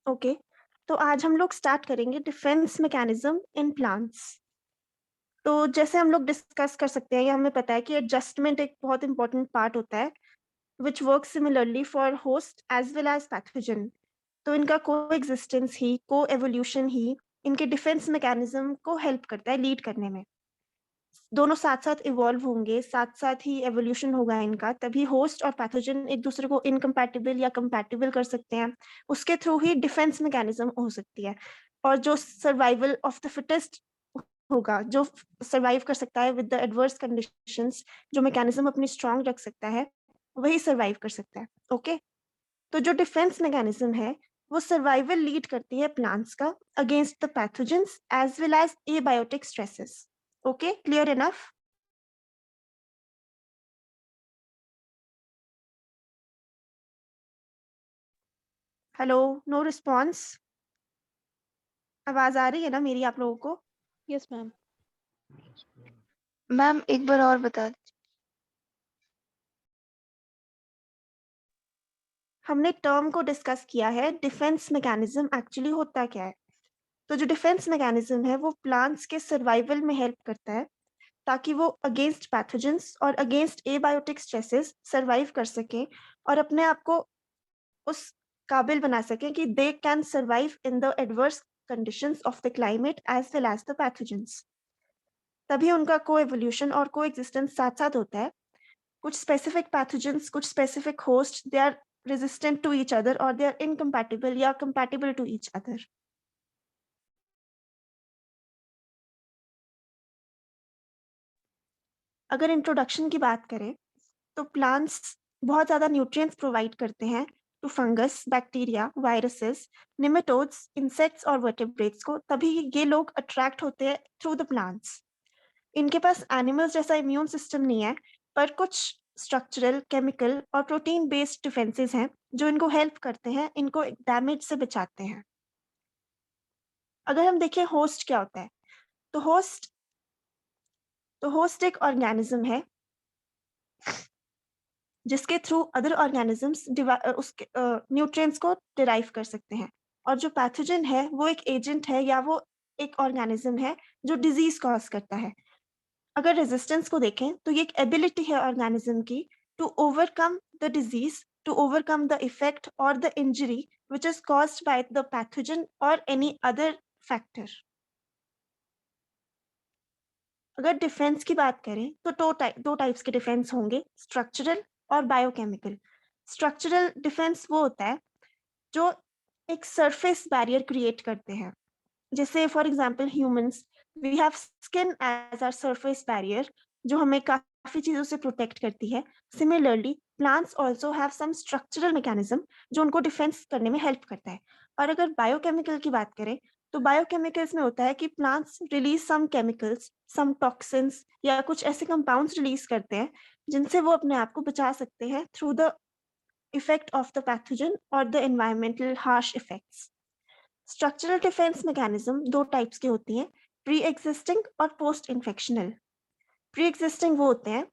Okay, तो आज हम लोग स्टार्ट करेंगे डिफेंस मैकेनिज्म इन प्लांट्स। तो जैसे हम लोग डिस्कस कर सकते हैं या हमें पता है कि एडजस्टमेंट एक बहुत इंपॉर्टेंट पार्ट होता है which work similarly for host as well as pathogen. तो इनका को एग्जिस्टेंस ही, को एवोल्यूशन ही इनके डिफेंस मैकेनिज्म को हेल्प करता है लीड करने में। दोनों साथ साथ इवॉल्व होंगे, साथ साथ ही एवोल्यूशन होगा इनका, तभी होस्ट और पैथोजन एक दूसरे को इनकम्पैटिबल या कंपैटिबल कर सकते हैं। उसके थ्रू ही डिफेंस मैकेनिज्म हो सकती है। और जो सर्वाइवल ऑफ द फिटेस्ट होगा, जो सर्वाइव कर सकता है विद द एडवर्स कंडीशंस, जो मैकेनिज्म अपनी स्ट्रांग रख सकता है, वही सर्वाइव कर सकता है। ओके, तो जो डिफेंस मैकेनिज्म है वो सर्वाइवल लीड करती है प्लांट्स का against the pathogens as well as abiotic stresses. Okay, clear enough? Hello, no response. आवाज आ रही है ना मेरी आप लोगों को? Yes ma'am. मैम एक बार और बता दीजिए। हमने टर्म को डिस्कस किया है, डिफेंस मैकेनिज्म एक्चुअली होता क्या है। तो जो डिफेंस मैकेनिज्म है वो प्लांट्स के सर्वाइवल में हेल्प करता है ताकि वो अगेंस्ट पैथोजेंस और अगेंस्ट एबायोटिक स्ट्रेसेस सर्वाइव कर सकें और अपने आप को उस काबिल बना सकें कि they can survive in the adverse conditions of the climate as well as the pathogens. तभी उनका को एवोल्यूशन और को एग्जिस्टेंस साथ साथ होता है। कुछ स्पेसिफिक पैथोजेंस, कुछ specific host, they are resistant to each other or they are incompatible या compatible to each other. अगर इंट्रोडक्शन की बात करें तो प्लांट्स बहुत ज्यादा न्यूट्रिएंट्स प्रोवाइड करते हैं to fungus, bacteria, viruses, nematodes, insects और वर्टेब्रेट्स को, तभी ये लोग अट्रैक्ट होते हैं थ्रू द प्लांट्स। इनके पास एनिमल्स जैसा इम्यून सिस्टम नहीं है, पर कुछ स्ट्रक्चरल, केमिकल और प्रोटीन बेस्ड डिफेंसेस हैं जो इनको हेल्प करते हैं, इनको डैमेज से बचाते हैं। अगर हम देखें होस्ट क्या होता है, तो होस्ट एक ऑर्गेनिज्म है जिसके थ्रू अदर ऑर्गेनिजम्स उसके न्यूट्रिएंट्स को डिराइव कर सकते हैं। और जो पैथोजन है वो एक एजेंट है या वो एक ऑर्गेनिज्म है जो डिजीज कॉज करता है। अगर रेजिस्टेंस को देखें तो ये एक एबिलिटी है ऑर्गेनिज्म की to overcome the disease, to overcome the effect और the injury which is caused by the pathogen और एनी अदर फैक्टर। अगर डिफेंस की बात करें तो दो टाइप्स के डिफेंस होंगे, स्ट्रक्चरल और बायोकेमिकल। स्ट्रक्चरल डिफेंस वो होता है जो एक सरफेस बैरियर क्रिएट करते हैं। जैसे for example humans, we have skin as our surface barrier जो हमें काफी चीजों से प्रोटेक्ट करती है। Similarly plants also have some structural mechanism जो उनको डिफेंस करने में हेल्प करता है। और अगर बायोकेमिकल की बात करें तो बायोकेमिकल्स में होता है कि प्लांट्स रिलीज सम केमिकल्स, सम टॉक्सिन्स या कुछ ऐसे कंपाउंड्स रिलीज करते हैं जिनसे वो अपने आप को बचा सकते हैं through the effect of the pathogen और the environmental harsh effects. Structural defence mechanism दो टाइप्स की होती हैं, प्री एग्जिस्टिंग और पोस्ट इन्फेक्शनल। प्री एग्जिस्टिंग वो होते हैं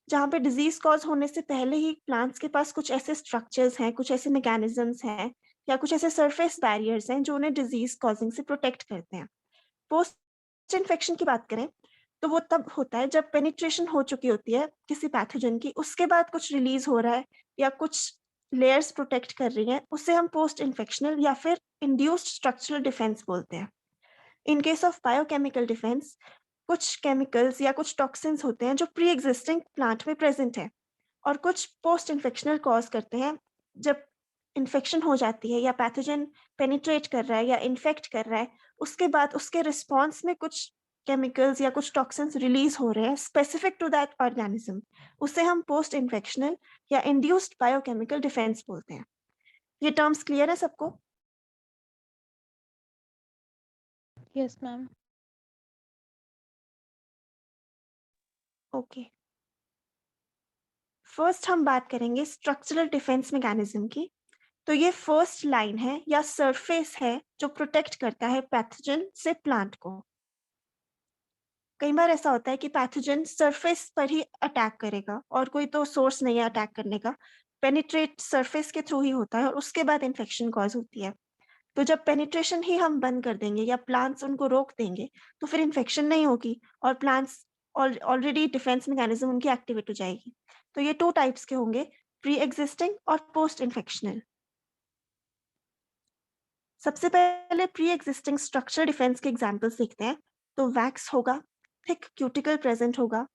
जहाँ पे डिजीज कॉज होने से पहले ही प्लांट्स के पास कुछ ऐसे स्ट्रक्चर्स हैं, कुछ ऐसे मैकेनिज्म्स हैं या कुछ ऐसे सरफेस बैरियर्स हैं जो उन्हें डिजीज कॉजिंग से प्रोटेक्ट करते हैं। पोस्ट इन्फेक्शन की बात करें तो वो तब होता है जब पेनिट्रेशन हो चुकी होती है किसी पैथोजन की, उसके बाद कुछ रिलीज हो रहा है या कुछ लेयर्स प्रोटेक्ट कर रही हैं, उसे हम पोस्ट इन्फेक्शनल या फिर इंड्यूस्ड स्ट्रक्चरल डिफेंस बोलते हैं। In case of biochemical defence, कुछ केमिकल्स या कुछ टॉक्सिन्स होते हैं जो प्री एग्जिस्टिंग प्लांट में प्रेजेंट है और कुछ पोस्ट इन्फेक्शनल कॉज करते हैं। जब इन्फेक्शन हो जाती है या पैथोजन पेनिट्रेट कर रहा है या इन्फेक्ट कर रहा है, उसके बाद उसके रिस्पॉन्स में कुछ केमिकल्स या कुछ टॉक्सिन्स रिलीज हो रहे हैं स्पेसिफिक टू दैट ऑर्गेनिज्म, उसे हम पोस्ट इन्फेक्शनल या इंड्यूस्ड बायोकेमिकल डिफेंस बोलते हैं। ये टर्म्स क्लियर है सबको? Yes ma'am. ओके, फर्स्ट हम बात करेंगे स्ट्रक्चरल डिफेंस मैकेनिज्म की। तो ये फर्स्ट लाइन है या सरफेस है जो प्रोटेक्ट करता है पैथोजन से प्लांट को। कई बार ऐसा होता है कि पैथोजन सरफेस पर ही अटैक करेगा और कोई तो सोर्स नहीं है अटैक करने का, पेनिट्रेट सरफेस के थ्रू ही होता है और उसके बाद इन्फेक्शन कॉज होती है। तो जब पेनिट्रेशन ही हम बंद कर देंगे या प्लांट्स उनको रोक देंगे तो फिर इन्फेक्शन नहीं होगी और प्लांट्स ऑलरेडी डिफेंस मैकेनिज्म उनकी एक्टिवेट हो जाएगी। तो ये 2 टाइप्स के होंगे, प्री एग्जिस्टिंग और पोस्ट इन्फेक्शनल। सबसे पहले प्री एग्जिस्टिंग स्ट्रक्चर डिफेंस के एग्जांपल्स देखते हैं। तो वैक्स होगा, थिक क्यूटिकल प्रेजेंट होगा।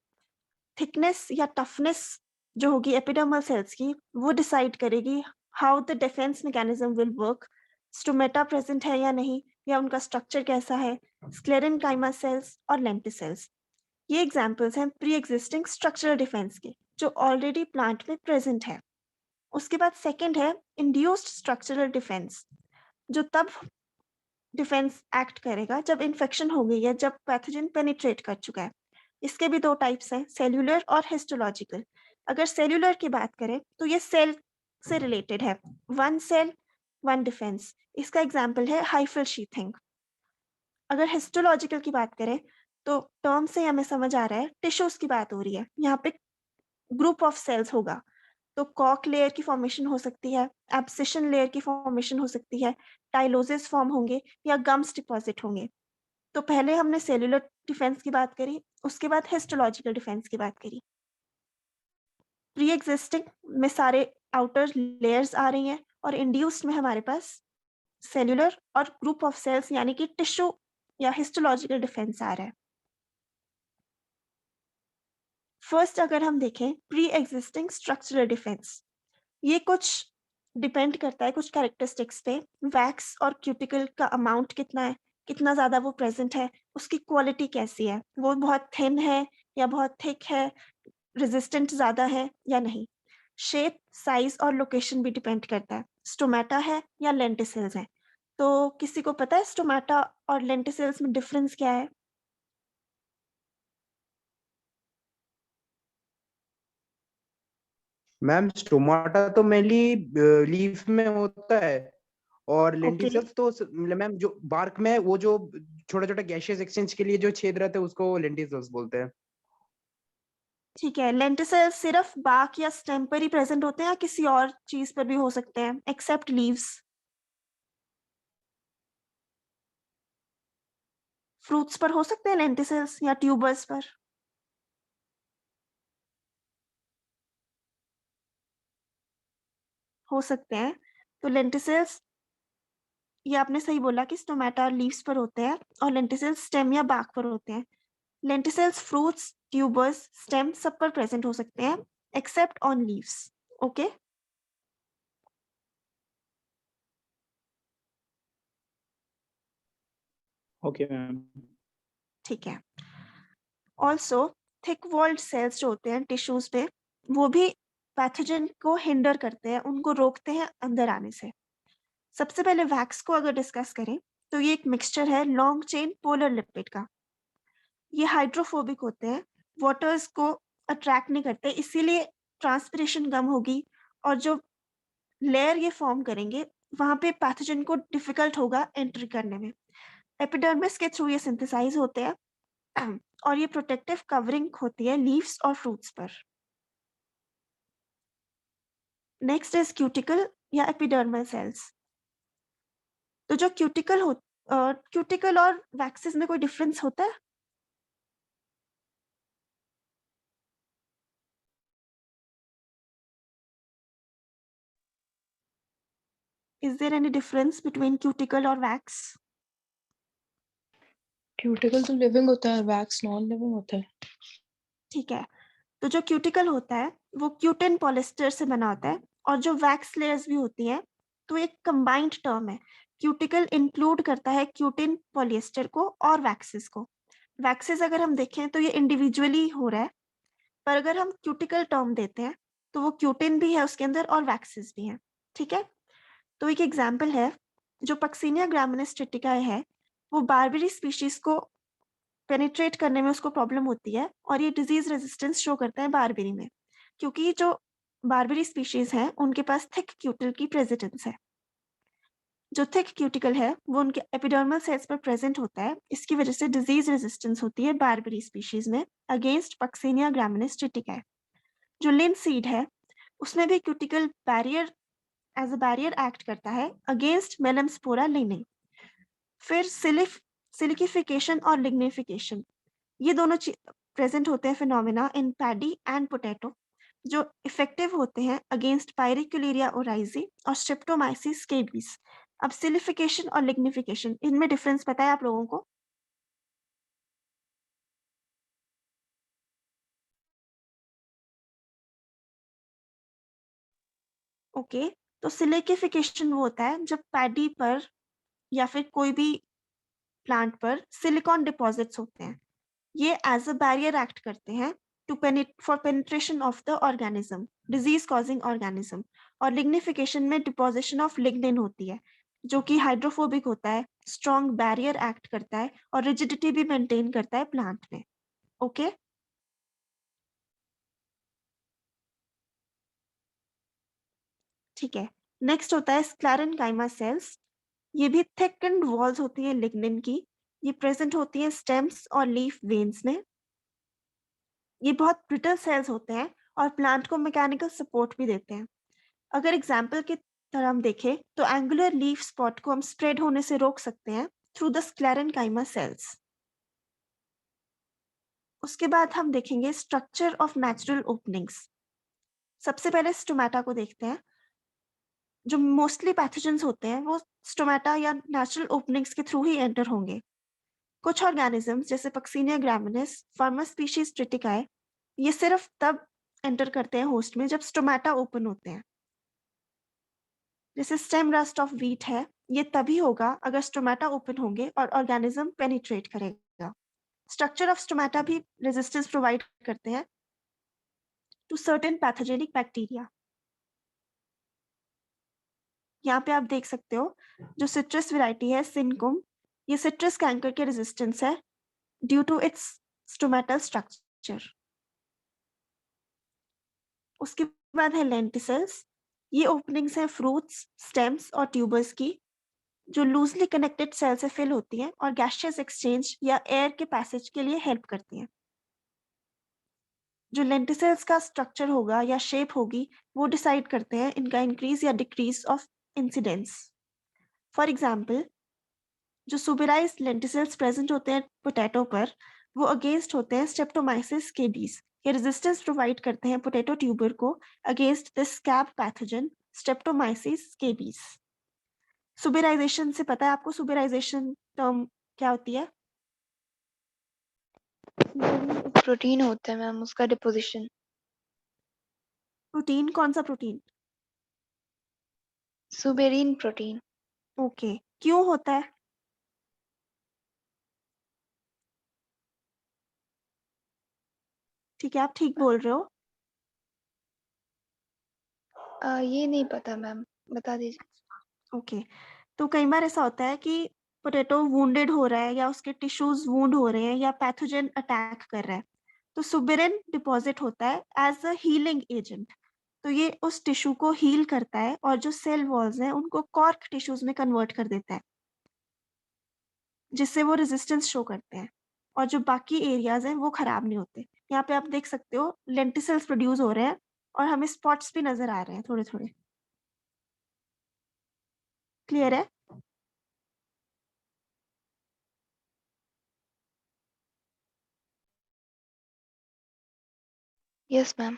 थिकनेस या टफनेस जो होगी एपिडर्मल सेल्स की वो डिसाइड करेगी how the defence mechanism will work. Stomata present है या नहीं, या उनका स्ट्रक्चर कैसा है, स्क्लेरेनकाइमा सेल्स और लेंटिसेल्स। ये एग्जांपल्स हैं प्री एग्जिस्टिंग स्ट्रक्चरल डिफेंस के जो ऑलरेडी प्लांट में प्रेजेंट है। उसके बाद सेकंड है इंड्यूस्ड स्ट्रक्चरल डिफेंस, जो तब डिफेंस एक्ट करेगा जब इन्फेक्शन हो गई है, जब पैथोजन पेनिट्रेट कर चुका है। इसके भी 2 टाइप्स हैं, सेल्यूलर और हिस्टोलॉजिकल। अगर सेल्यूलर की बात करें तो ये सेल से रिलेटेड है, वन सेल वन डिफेंस। इसका एग्जांपल है हाइफल शीथिंग। अगर हिस्टोलॉजिकल की बात करें तो टर्म से हमें समझ आ रहा है टिश्यूज की बात हो रही है। यहाँ पे ग्रुप ऑफ सेल्स होगा, तो कॉक लेयर की फॉर्मेशन हो सकती है, एब्सिशन लेयर की फॉर्मेशन हो सकती है, टाइलोसिस फॉर्म होंगे या गम्स डिपॉजिट होंगे। तो पहले हमने सेल्यूलर डिफेंस की बात करी, उसके बाद हिस्टोलॉजिकल डिफेंस की बात करी। प्री एग्जिस्टिंग में सारे आउटर लेयर्स आ रही हैं और इंड्यूस्ड में हमारे पास सेल्यूलर और ग्रुप ऑफ सेल्स यानी कि टिश्यू या हिस्टोलॉजिकल डिफेंस आ रहा है। फर्स्ट अगर हम देखें प्री एग्जिस्टिंग स्ट्रक्चरल डिफेंस, ये कुछ डिपेंड करता है कुछ कैरेक्टरिस्टिक्स पे। वैक्स और क्यूटिकल का अमाउंट कितना है, कितना ज़्यादा वो प्रेजेंट है, उसकी क्वालिटी कैसी है, वो बहुत थिन है या बहुत थिक है, रेजिस्टेंट ज़्यादा है या नहीं। शेप, साइज और लोकेशन भी डिपेंड करता है, स्टोमेटा है या लेंटिसिल्स है। तो किसी को पता है स्टोमेटा और लेंटिसिल्स में डिफरेंस क्या है? मैम स्टोमाटा तो मेनली लीफ में होता है और ओके, लेंटिसल्स तो मैम जो बार्क में वो जो छोटा छोटा गैशियस एक्सचेंज के लिए जो छेद रहते हैं उसको लेंटिसल्स बोलते हैं। ठीक है। लेंटिसिल्स सिर्फ बाक या स्टेम पर ही प्रेजेंट होते हैं या किसी और चीज पर भी हो सकते हैं एक्सेप्ट लीव्स? फ्रूट्स पर हो सकते हैं लेंटिसिल्स या ट्यूबर्स पर? हो सकते हैं। तो लेंटिसिल्स, ये आपने सही बोला कि स्टोमेटा और लीव्स पर होते हैं और लेंटिसिल्स स्टेम या बाक पर होते हैं। लेंटिसिल्स फ्रूट्स, ट्यूबर्स, स्टेम सब पर प्रेजेंट हो सकते हैं except on leaves. Okay, okay ma'am. ठीक है। ऑल्सो थिक वॉल्ड सेल्स जो होते हैं टिश्यूज पे, वो भी पैथोजन को हिंडर करते हैं, उनको रोकते हैं अंदर आने से। सबसे पहले वैक्स को अगर डिस्कस करें तो ये एक मिक्सचर है लॉन्ग चेन पोलर लिपिड का। ये हाइड्रोफोबिक होते हैं, वाटर्स को अट्रैक्ट नहीं करते, इसीलिए ट्रांसपिरेशन कम होगी और जो लेयर ये फॉर्म करेंगे वहां पे पैथोजन को डिफिकल्ट होगा एंट्री करने में। एपिडर्मिस के थ्रू ये सिंथेसाइज होते हैं और ये प्रोटेक्टिव कवरिंग होती है लीव्स और फ्रूट्स पर। नेक्स्ट इज क्यूटिकल या एपिडर्मल सेल्स। तो जो क्यूटिकल और वैक्सेस में कोई डिफरेंस होता है? Is there any difference between cuticle और wax? क्यूटिकल तो लिविंग होता है, वैक्स नॉन लिविंग होता है। ठीक है। तो जो क्यूटिकल होता है वो क्यूटिन पॉलिस्टर से बना होता है और जो वैक्स लेयर्स भी होती हैं तो एक कंबाइंड टर्म है। क्यूटिकल इंक्लूड करता है क्यूटिन पॉलिएस्टर को और वैक्सेस को। वैक्सेस अगर हम देखें तो ये इंडिविजुअली हो रहा है, पर अगर हम क्यूटिकल टर्म देते हैं तो वो क्यूटिन भी है उसके अंदर और वैक्सेस भी हैं। ठीक है। तो एक एग्जाम्पल है जो पक्सिनिया ग्रामिनेस ट्रिटिकाए है, वो बारबेरी स्पीशीज को पेनिट्रेट करने में उसको प्रॉब्लम होती है और ये डिजीज रेजिस्टेंस शो करता है बारबेरी में, क्योंकि जो बारबेरी स्पीशीज हैं उनके पास थिक क्यूटिल की प्रेजेंस है। जो थिक क्यूटिकल है वो उनके एपिडर्मल सेल्स पर प्रेजेंट होता है, इसकी वजह से डिजीज रेजिस्टेंस होती है बारबेरी स्पीशीज में अगेंस्ट पक्सिनिया ग्रामिनेस ट्रिटिकाए। जो लिनसीड है उसमें भी cuticle barrier as a barrier act करता है अगेंस्ट मेलम स्पोरा लिग्निन। फिर सिलिकिफिकेशन और लिग्निफिकेशन, ये दोनों प्रेजेंट होते हैं phenomena in paddy and potato, जो इफेक्टिव होते हैं अगेंस्ट पायरिकुलेरिया ओराइजी और स्ट्रेप्टोमाइसिस स्केबीज। अब सिलिफिकेशन और लिग्निफिकेशन, इनमें डिफरेंस पता है आप लोगों को? ओके, तो सिलिकिफिकेशन वो होता है जब पैडी पर या फिर कोई भी प्लांट पर सिलिकॉन डिपॉजिट्स होते हैं, ये एज अ बैरियर एक्ट करते हैं to for penetration of the organism, disease causing organism. और लिग्निफिकेशन में डिपोजिशन ऑफ लिग्निन होती है, जो कि हाइड्रोफोबिक होता है, स्ट्रॉन्ग बैरियर एक्ट करता है और रिजिडिटी भी मेंटेन करता है प्लांट में। ओके, ठीक है। नेक्स्ट होता है स्क्लेरेनकाइमा सेल्स। ये भी थिकन्ड वॉल्स होती है लिग्निन की। ये प्रेजेंट होती है स्टेम्स और लीफ वेन्स में। ये बहुत ब्रिटल सेल्स होते हैं और प्लांट को मैकेनिकल सपोर्ट भी देते हैं। अगर एग्जाम्पल की तरह हम देखें तो एंगुलर लीफ स्पॉट को हम स्प्रेड होने से रोक सकते हैं थ्रू द स्क्लेरेनकाइमा सेल्स। उसके बाद हम देखेंगे स्ट्रक्चर ऑफ नेचुरल ओपनिंग्स। सबसे पहले स्टोमेटा को देखते हैं। जो मोस्टली पैथोजेंस होते हैं वो स्टोमेटा या नेचुरल ओपनिंग्स के थ्रू ही एंटर होंगे। कुछ ऑर्गेनिजम्स जैसे पक्सीनिया ग्रामिनेस, फार्मा स्पीशीज ट्रिटिकाए, ये सिर्फ तब एंटर करते हैं होस्ट में जब स्टोमेटा ओपन होते हैं। जैसे स्टेम रस्ट ऑफ व्हीट है, ये तभी होगा अगर स्टोमेटा ओपन होंगे और ऑर्गेनिज्म पेनिट्रेट करेगा। स्ट्रक्चर ऑफ स्टोमेटा भी रेजिस्टेंस प्रोवाइड करते हैं टू सर्टेन पैथोजेनिक बैक्टीरिया। यहाँ पे आप देख सकते हो जो सिट्रस वैरायटी है सिनकुम, ये सिट्रस कैंकर के रेजिस्टेंस है due to its stomatal structure. उसके बाद है लेंटिसल्स। ये ओपनिंग्स हैं फ्रूट्स, स्टेम्स और ट्यूबर्स की, जो लूजली कनेक्टेड सेल से फिल होती हैं और गैसियस एक्सचेंज या एयर के पैसेज के लिए हेल्प करती हैं। जो लेंटिसल्स का स्ट्रक्चर होगा या शेप होगी वो डिसाइड करते हैं इनका इंक्रीज या decrease of incidence. For example, जो सुबेराइज्ड लेंटिसल्स प्रेजेंट होते हैं पोटैटो पर, वो अगेंस्ट होते हैं स्ट्रेप्टोमाइसिस स्केबीज। ये रेजिस्टेंस प्रोवाइड करते हैं पोटैटो ट्यूबर को against the scab pathogen streptomyces scabies. Suberization से पता है आपको सुबेराइजेशन टर्म क्या होती है? प्रोटीन होता है मैम, उसका डिपोजिशन। प्रोटीन? कौन सा प्रोटीन? सुबेरीन प्रोटीन। ओके, क्यों होता है? ठीक है, आप ठीक बोल रहे हो। ये नहीं पता मैम, बता दीजिए। ओके, तो कई बार ऐसा होता है कि पोटैटो वुंडेड हो रहा है या उसके टिश्यूज वुंड हो रहे हैं या पैथोजन अटैक कर रहा है, तो सुबेरिन डिपॉजिट होता है एज अ हीलिंग एजेंट। तो ये उस टिश्यू को हील करता है और जो सेल वॉल्स हैं उनको कॉर्क टिश्यूज में कन्वर्ट कर देता है, जिससे वो रेजिस्टेंस शो करते हैं और जो बाकी एरियाज हैं वो खराब नहीं होते। यहाँ पे आप देख सकते हो लेंटिसल्स प्रोड्यूस हो रहे हैं और हमें स्पॉट्स भी नजर आ रहे हैं थोड़े थोड़े। क्लियर है? Yes ma'am.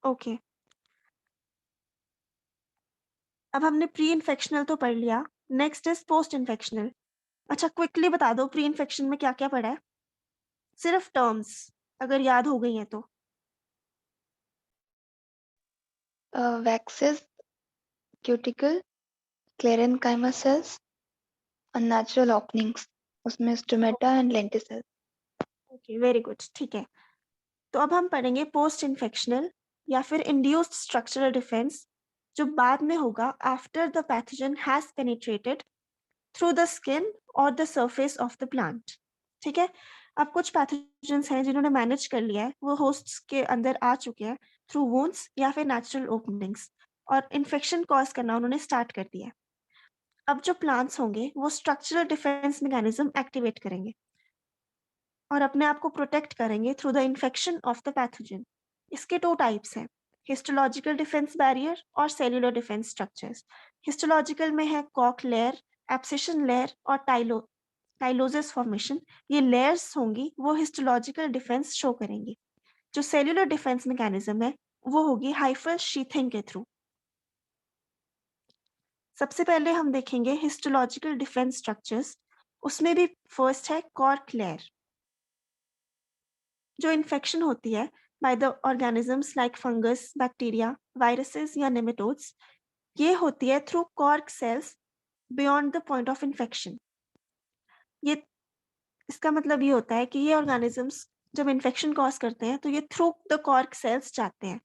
ओके, अब हमने प्री इन्फेक्शनल तो पढ़ लिया, नेक्स्ट इज पोस्ट इन्फेक्शनल। अच्छा, क्विकली बता दो प्री इन्फेक्शन में क्या क्या पढ़ा है, सिर्फ टर्म्स अगर याद हो गई हैं तो। Waxes, cuticle, sclerenchyma cells, unnatural openings, उसमें stomata and lenticel. Okay, very good, ठीक है। तो अब हम पढ़ेंगे पोस्ट इन्फेक्शनल या फिर इंड्यूस्ड स्ट्रक्चरल डिफेंस, जो बाद में होगा after the pathogen has penetrated through the skin और the surface of the plant. ठीक है, अब कुछ पैथोजेंस हैं जिन्होंने मैनेज कर लिया है, वो होस्ट्स के अंदर आ चुके हैं थ्रू वुंड्स या फिर नेचुरल ओपनिंग्स, और इन्फेक्शन कॉज करना उन्होंने स्टार्ट कर दिया है। अब जो प्लांट्स होंगे वो स्ट्रक्चरल डिफेंस मैकेनिज्म एक्टिवेट करेंगे और अपने आप को प्रोटेक्ट करेंगे through the infection of the pathogen. इसके दो टाइप्स हैं, हिस्टोलॉजिकल डिफेंस बैरियर और सेल्यूलर डिफेंस स्ट्रक्चर्स। हिस्टोलॉजिकल में है कॉक लेयर, एब्सिशन लेयर और टाइलोसिस फॉर्मेशन। ये लेयर्स होंगी वो हिस्टोलॉजिकल डिफेंस शो करेंगी। जो सेल्यूलर डिफेंस मैकेनिज्म है वो होगी हाइफल शीथिंग के थ्रू। सबसे पहले हम देखेंगे हिस्टोलॉजिकल डिफेंस स्ट्रक्चर्स। उसमें भी फर्स्ट है कॉर्क लेयर। जो इन्फेक्शन होती है by the organisms like fungus, bacteria, viruses या नेमेटोड्स, ये होती है through cork cells beyond the point of infection. ये इसका मतलब ये होता है कि ये ऑर्गेनिजम्स जब इन्फेक्शन कॉज करते हैं तो ये थ्रू द कॉर्क सेल्स जाते हैं।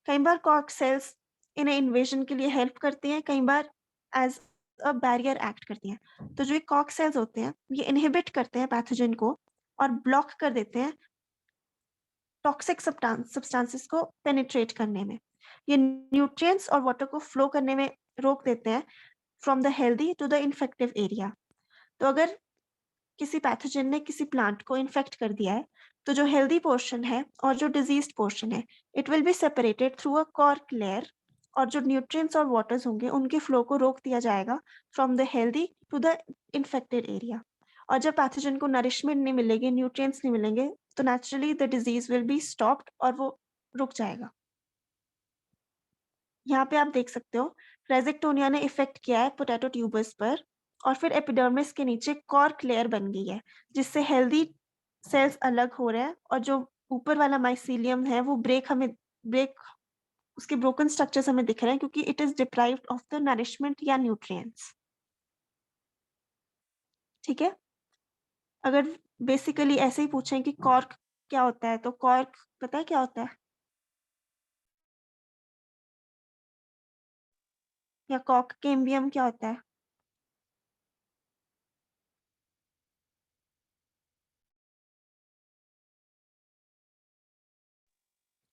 कई बार कॉर्क सेल्स इन्हें इन्वेजन के लिए हेल्प करती हैं, कई बार एज अ बैरियर एक्ट करती हैं। तो जो ये कॉर्क सेल्स होते हैं ये इनहिबिट करते हैं पैथोजन को और ब्लॉक कर देते हैं टॉक्सिक सब्सटेंसेस को पेनिट्रेट करने में। ये न्यूट्रिएंट्स और वाटर को फ्लो करने में रोक देते हैं from the healthy to the infective area. तो अगर किसी पैथोजन ने किसी प्लांट को इन्फेक्ट कर दिया है तो जो हेल्दी पोर्शन है और जो डिजीज्ड पोर्शन है it will be separated through a cork layer, और जो न्यूट्रिएंट्स और वाटर्स होंगे उनके फ्लो को रोक दिया जाएगा from the healthy to the infected area. और जब पैथोजन को नरिशमेंट नहीं मिलेगी, न्यूट्रिएंट्स नहीं मिलेंगे, तो naturally the disease will be stopped और वो रुक जाएगा। यहाँ पे आप देख सकते हो रेजिक्टोनिया ने इफेक्ट किया है पोटैटो ट्यूबर्स पर और फिर एपिडर्मिस के नीचे कॉर्क लेयर बन गई है जिससे हेल्दी सेल्स अलग हो रहे हैं और जो ऊपर वाला माइसीलियम है वो ब्रेक उसके ब्रोकन स्ट्रक्चर्स हमें दिख रहे हैं क्योंकि it is deprived of the nourishment या न्यूट्रिएंट्स। ठीक है, अगर बेसिकली ऐसे ही पूछें कि कॉर्क क्या होता है तो कॉर्क पता है क्या होता है, या कॉर्क कैम्बियम क्या होता है?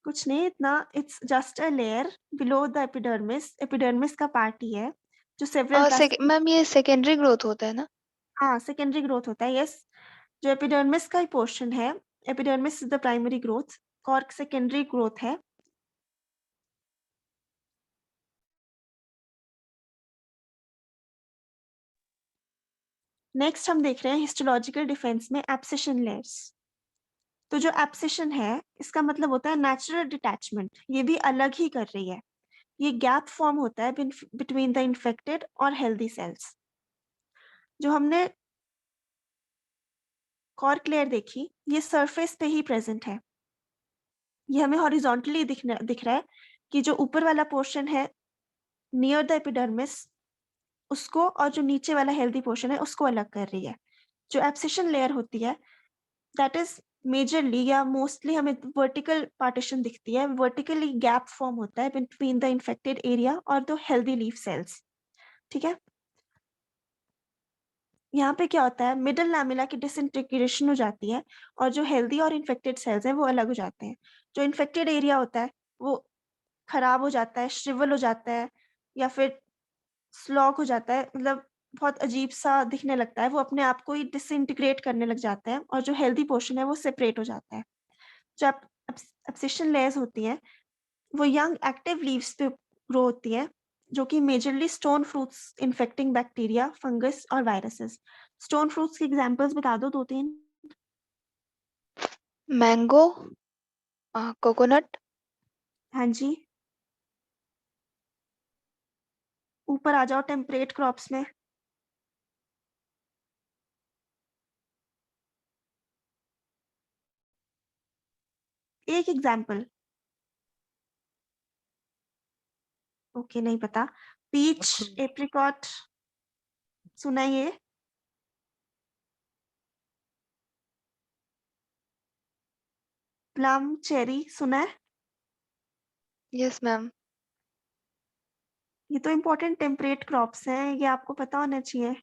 कुछ नहीं इतना, it's just a layer below the epidermis. Epidermis का पार्ट ही है जो सेवरल मैम ये सेकेंडरी ग्रोथ होता है ना? हाँ सेकेंडरी ग्रोथ होता है, यस। जो एपिडर्मिस का ही पोर्शन है, epidermis is the primary growth, cork secondary growth है। नेक्स्ट हम देख रहे हैं हिस्टोलॉजिकल डिफेंस में एब्सिशन लेयर्स। तो जो एब्सिशन है इसका मतलब होता है नेचुरल डिटैचमेंट, ये भी अलग ही कर रही है। ये गैप फॉर्म होता है बिटवीन द इन्फेक्टेड और हेल्दी सेल्स। जो हमने कॉर्क लेयर देखी ये सरफेस पे ही प्रेजेंट है, ये हमें हॉरिजॉन्टली दिख रहा है कि जो ऊपर वाला पोर्शन है नियर द एपिडर्मिस उसको और जो नीचे वाला हेल्दी पोर्शन है उसको अलग कर रही है। जो एब्सिशन लेयर होती है दैट इज मेजरली या मोस्टली हमें वर्टिकल पार्टीशन दिखती है, वर्टिकली गैप फॉर्म होता है बिटवीन द इन्फेक्टेड एरिया और द हेल्दी लीफ सेल्स। ठीक है, यहाँ पे क्या होता है मिडल लैमेला की डिसइंटीग्रेशन हो जाती है और जो हेल्दी और इन्फेक्टेड सेल्स हैं वो अलग हो जाते हैं। जो इन्फेक्टेड एरिया होता है वो खराब हो जाता है, श्रिवल हो जाता है या फिर स्लॉग हो जाता है, मतलब बहुत अजीब सा दिखने लगता है, वो अपने आप को ही डिसइंटीग्रेट करने लग जाता है और जो हेल्दी पोर्शन है वो सेपरेट हो जाता है। जो एब्सिशन लेयर्स होती हैं वो यंग एक्टिव लीव्स पे ग्रो होती है जो कि majorly stone fruits infecting bacteria, fungus और वायरसेस। स्टोन फ्रूट्स की एग्जांपल्स बता दो दो तीन। Mango, coconut. हाँ जी, ऊपर आ जाओ टेम्परेट क्रॉप्स में। एक एग्जांपल। ओके नहीं पता। पीच, एप्रिकॉट सुना है ये? प्लम, चेरी सुना है? Yes ma'am. ये तो इम्पोर्टेंट टेम्परेट क्रॉप्स हैं, ये आपको पता होना चाहिए।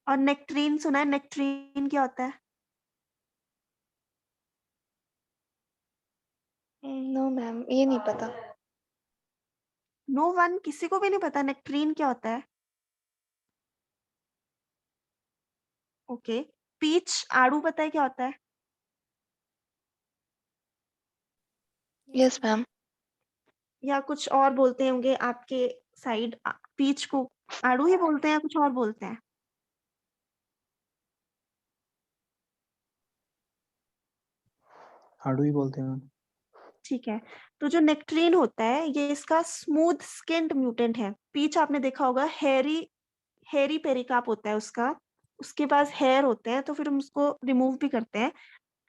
और नेक्ट्रीन सुना है? नेक्ट्रीन क्या होता है? नो मैम ये नहीं पता। नो वन, किसी को भी नहीं पता नेक्ट्रीन क्या होता है? ओके। पीच, आड़ू पता है क्या होता है? Yes ma'am. या कुछ और बोलते होंगे आपके साइड पीच को आड़ू ही बोलते हैं या कुछ और बोलते हैं? आड़ू ही बोलते हैं मैम। ठीक है, तो जो नेक्ट्रीन होता है ये इसका स्मूथ स्किन्ड म्यूटेंट है। पीच आपने देखा होगा हेरी पेरिकार्प होता है उसका, उसके पास हेयर होते हैं तो फिर हम उसको रिमूव भी करते हैं।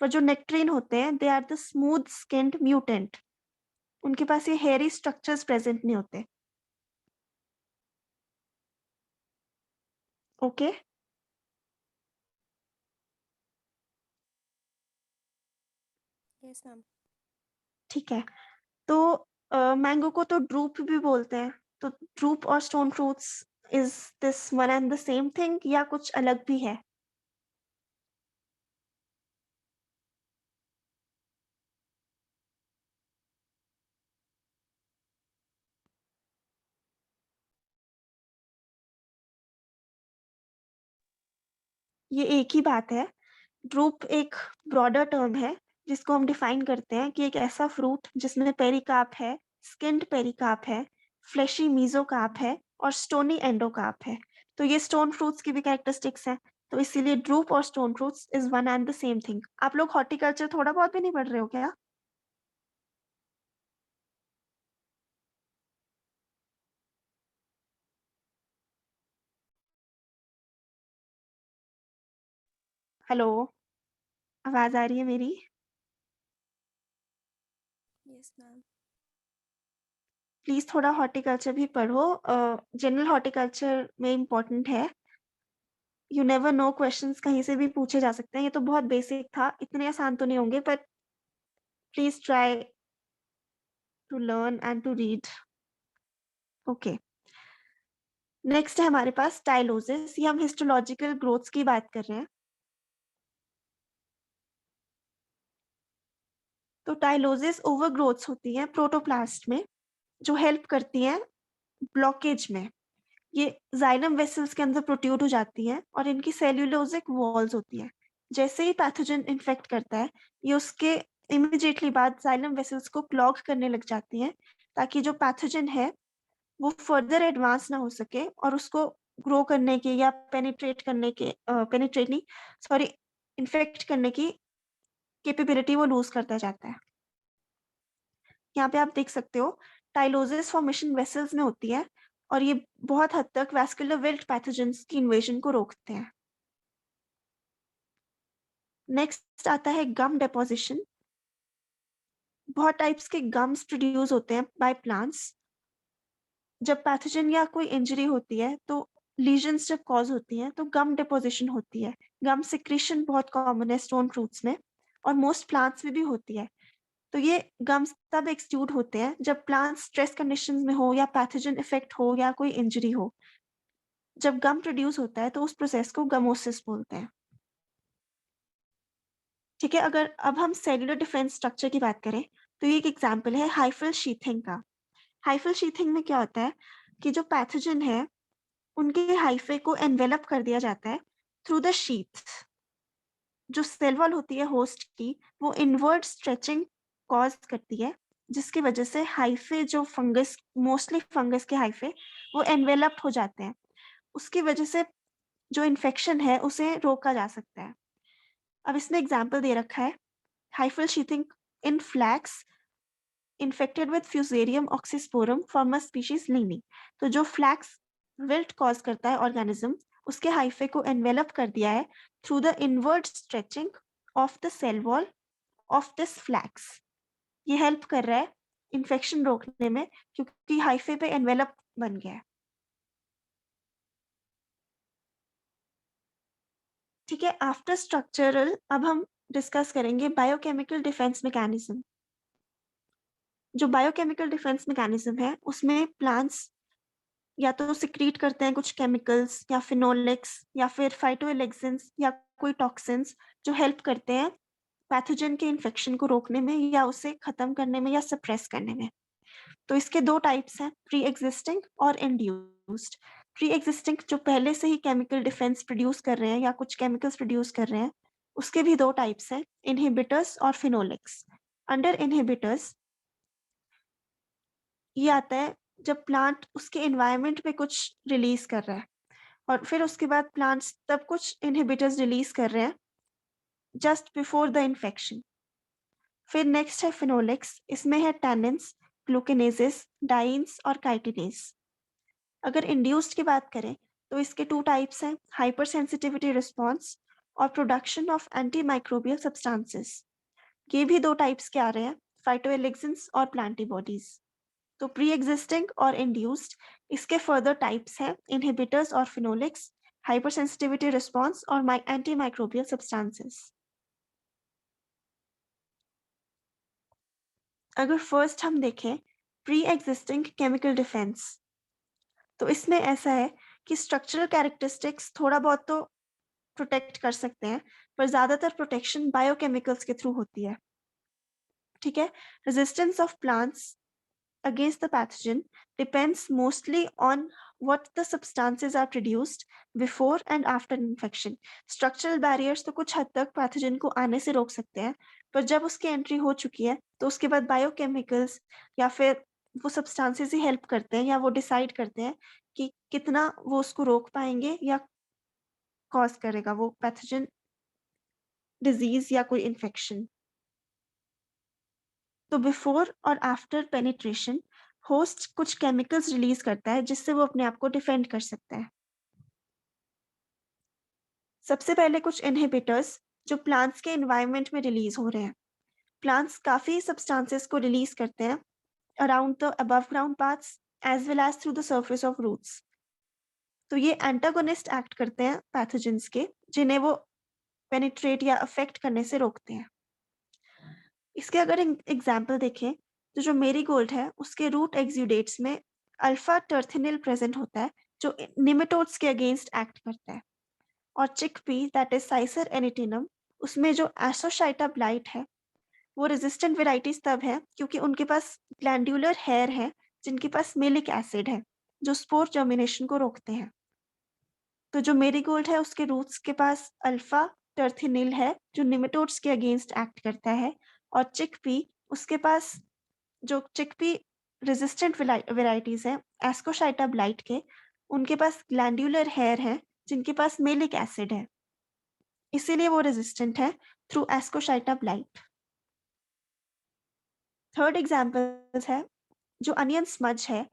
पर जो नेक्ट्रीन होते हैं they are the smooth skinned mutant, उनके पास ये हेयरी स्ट्रक्चर्स प्रेजेंट नहीं होते। Okay, yes ma'am. ठीक है, तो मैंगो को तो ड्रूप भी बोलते हैं, तो ड्रूप और stone fruits is this one and the same thing या कुछ अलग भी है? ये एक ही बात है। ड्रूप एक ब्रॉडर टर्म है जिसको हम डिफाइन करते हैं कि एक ऐसा फ्रूट जिसमें पेरिकार्प है, स्किन्ड पेरिकार्प है, फ्लेशी मेसोकार्प है और स्टोनी एंडोकार्प है। तो ये स्टोन फ्रूट्स की भी कैरेक्टरिस्टिक्स हैं। तो इसीलिए ड्रूप और stone fruits is one and the same thing. आप लोग हॉर्टिकल्चर थोड़ा बहुत भी नहीं पढ़ रहे हो क्या? हेलो, आवाज आ रही है मेरी? Yes ma'am. प्लीज थोड़ा हॉर्टिकल्चर भी पढ़ो। जनरल हॉर्टिकल्चर में इम्पोर्टेंट है। यू नेवर नो, क्वेश्चंस कहीं से भी पूछे जा सकते हैं। ये तो बहुत बेसिक था, इतने आसान तो नहीं होंगे, पर please try to learn and to read. Okay, next है हमारे पास टाइलोसिस। ये हम हिस्टोलॉजिकल ग्रोथ्स की बात कर रहे हैं। तो टाइलोसिस ओवरग्रोथ्स होती हैं प्रोटोप्लास्ट में जो हेल्प करती हैं ब्लॉकेज में। ये जाइलम वेसल्स के अंदर प्रोट्रूड हो जाती हैं और इनकी सेल्यूलोजिक वॉल्स होती हैं। जैसे ही पैथोजन इन्फेक्ट करता है ये उसके इमीडिएटली बाद जाइलम वेसल्स को क्लॉग करने लग जाती हैं ताकि जो पैथोजन है वो फर्दर एडवांस ना हो सके और उसको ग्रो करने के या पेनिट्रेट करने के पेनिट्रेट नहीं, सॉरी, इन्फेक्ट करने की कैपेबिलिटी वो लूज करता जाता है। यहाँ पे आप देख सकते हो टाइलोसिस फॉर्मेशन वेसल्स में होती है और ये बहुत हद तक वैस्कुलर विल्ट पैथोजेंस की इन्वेजन को रोकते हैं। नेक्स्ट आता है गम डेपोजिशन। बहुत टाइप्स के गम्स प्रोड्यूस होते हैं बाय प्लांट्स। जब पैथोजन या कोई इंजरी होती है तो लीजन्स जब कॉज होती हैं तो गम डिपोजिशन होती है। गम सिक्रीशन बहुत कॉमन है स्टोन फ्रूट्स में और मोस्ट प्लांट्स में भी होती है। तो ये गम्स तब एक्सट्रूड होते हैं जब प्लांट स्ट्रेस कंडीशंस में हो या पैथोजन इफेक्ट हो या कोई इंजरी हो। जब गम प्रोड्यूस होता है तो उस प्रोसेस को गमोसिस बोलते हैं। ठीक है, अगर अब हम सेल्यूलर डिफेंस स्ट्रक्चर की बात करें तो ये एक एग्जांपल है हाइफल शीथिंग का। हाइफल शीथिंग में क्या होता है कि जो पैथोजन है उनके हाइफे को एनवेलप कर दिया जाता है थ्रू द शीथ। जो सेल वॉल होती है होस्ट की वो इनवर्ट स्ट्रेचिंग कॉज करती है जिसकी वजह से हाइफे जो फंगस, मोस्टली फंगस के हाइफे वो एनवेलप्ड हो जाते हैं। उसकी वजह से जो इन्फेक्शन है उसे रोका जा सकता है। अब इसमें एग्जाम्पल दे रखा है hyphal sheathing in flax infected with fusarium oxysporum from a species lini. तो जो फ्लैक्स विल्ट कॉज करता है ऑर्गेनिज्म उसके हाइफे को एनवेलप कर दिया है through the invert stretching of the cell wall of this flax. ये हेल्प कर रहा है इन्फेक्शन रोकने में क्योंकि हाइफे पे एनवेलप बन गया है। ठीक है, आफ्टर स्ट्रक्चरल अब हम डिस्कस करेंगे बायोकेमिकल डिफेंस मैकेनिज्म। जो बायोकेमिकल डिफेंस मैकेनिज्म है उसमें प्लांट्स या तो सिक्रीट करते हैं कुछ केमिकल्स या फिनोलिक्स या फिर फाइटोएलेक्सिन्स या कोई टॉक्सिन्स जो हेल्प करते हैं पैथोजन के इन्फेक्शन को रोकने में या उसे खत्म करने में या सप्रेस करने में। तो इसके दो टाइप्स हैं, प्री एग्जिस्टिंग और इंड्यूस्ड। प्री एग्जिस्टिंग जो पहले से ही केमिकल डिफेंस प्रोड्यूस कर रहे हैं या कुछ केमिकल्स प्रोड्यूस कर रहे हैं उसके भी दो टाइप्स हैं, इनहिबिटर्स और फिनोलिक्स। अंडर इनहिबिटर्स ये आता है जब प्लांट उसके एनवायरनमेंट में कुछ रिलीज कर रहा है और फिर उसके बाद प्लांट्स तब कुछ इनहिबिटर्स रिलीज कर रहे हैं जस्ट बिफोर द इन्फेक्शन। फिर नेक्स्ट है फिनोलेक्स, इसमें है टैनिन्स, ग्लूकेनेजेस, डाइन्स और काइटिनेज। अगर इंड्यूस्ड की बात करें तो इसके 2 टाइप्स हैं, हाइपर सेंसिटिविटी रिस्पॉन्स और production of anti microbial substances. ये भी 2 टाइप्स के आ रहे हैं, फाइटोएलेक्सिन्स और प्लांटीबॉडीज। तो प्री एग्जिस्टिंग और इंड्यूस्ड, इसके फर्दर टाइप्स हैं इनहिबिटर्स और फिनोलिक्स, हाइपर सेंसिटिविटी रिस्पॉन्स और एंटी माइक्रोबियल सब्सटेंसेस। अगर फर्स्ट हम देखें प्री एग्जिस्टिंग केमिकल डिफेंस, तो इसमें ऐसा है कि स्ट्रक्चरल कैरेक्टरिस्टिक्स थोड़ा बहुत तो प्रोटेक्ट कर सकते हैं, पर ज्यादातर प्रोटेक्शन बायोकेमिकल्स के थ्रू होती है। ठीक है, resistance of plants against the pathogen depends mostly on what the substances are produced before and after infection. Structural barriers तो कुछ हद तक पैथोजन को आने से रोक सकते हैं, पर जब उसकी एंट्री हो चुकी है तो उसके बाद बायोकेमिकल्स या फिर वो सब्सटेंसेस ही हेल्प करते हैं या वो डिसाइड करते हैं कि कितना वो उसको रोक पाएंगे या कॉज करेगा वो पैथोजन डिजीज या कोई इन्फेक्शन। तो बिफोर और आफ्टर पेनिट्रेशन होस्ट कुछ केमिकल्स रिलीज करता है जिससे वो अपने आप को डिफेंड कर सकता है। सबसे पहले कुछ इनहिबिटर्स जो प्लांट्स के एनवायरनमेंट में रिलीज हो रहे हैं। प्लांट्स काफी सब्सटेंसेस को रिलीज करते हैं around the above ground parts as well as through the surface of roots. तो ये एंटागोनिस्ट एक्ट करते हैं पैथोजेंस के, जिन्हें वो पेनिट्रेट या अफेक्ट करने से रोकते हैं। इसके अगर एग्जाम्पल देखें तो जो मेरीगोल्ड है उसके रूट एक्सुडेट्स में अल्फा टर्थिनिल प्रेजेंट होता है जो निमेटोड्स के अगेंस्ट एक्ट करता है। और चिकपी दैट इज साइसर एनिटिनम, उसमें जो एसोसाइटा ब्लाइट है वो रेजिस्टेंट वेराइटीज तब है क्योंकि उनके पास ग्लैंडुलर हेयर है जिनके पास मेलिक एसिड है जो स्पोर जर्मिनेशन को रोकते हैं। तो जो मेरीगोल्ड है उसके रूट्स के पास अल्फा टर्थिनिल है जो निमेटोड्स के अगेंस्ट एक्ट करता है। और चिकपी, उसके पास जो चिकपी रेजिस्टेंट वेराइटीज हैं एस्कोसाइटा ब्लाइट के, उनके पास ग्लैंडुलर हेयर है जिनके पास मेलिक एसिड है, इसीलिए वो रेजिस्टेंट है थ्रू एस्कोसाइटा ब्लाइट। थर्ड एग्जाम्पल है जो अनियन स्मज है,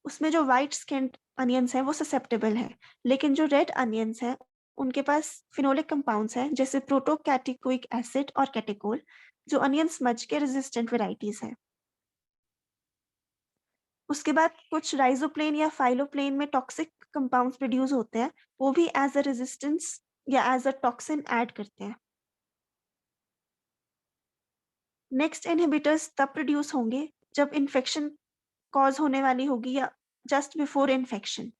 उसमें जो व्हाइट स्किन्ड अनियंस हैं वो ससेप्टेबल हैं, लेकिन जो रेड अनियंस हैं उनके पास फिनोलिक कंपाउंड्स हैं जैसे प्रोटोकैटिकोइक एसिड और कैटेकोल, जो अनियन स्मज के रेजिस्टेंट वेराइटीज हैं। उसके बाद कुछ राइजोप्लेन या फाइलोप्लेन में टॉक्सिक कंपाउंड्स प्रोड्यूस होते हैं, वो भी एज अ रेजिस्टेंस या एज अ टॉक्सिन ऐड करते हैं। नेक्स्ट इनहिबिटर्स तब प्रोड्यूस होंगे जब इन्फेक्शन कॉज होने वाली होगी या जस्ट बिफोर इन्फेक्शन।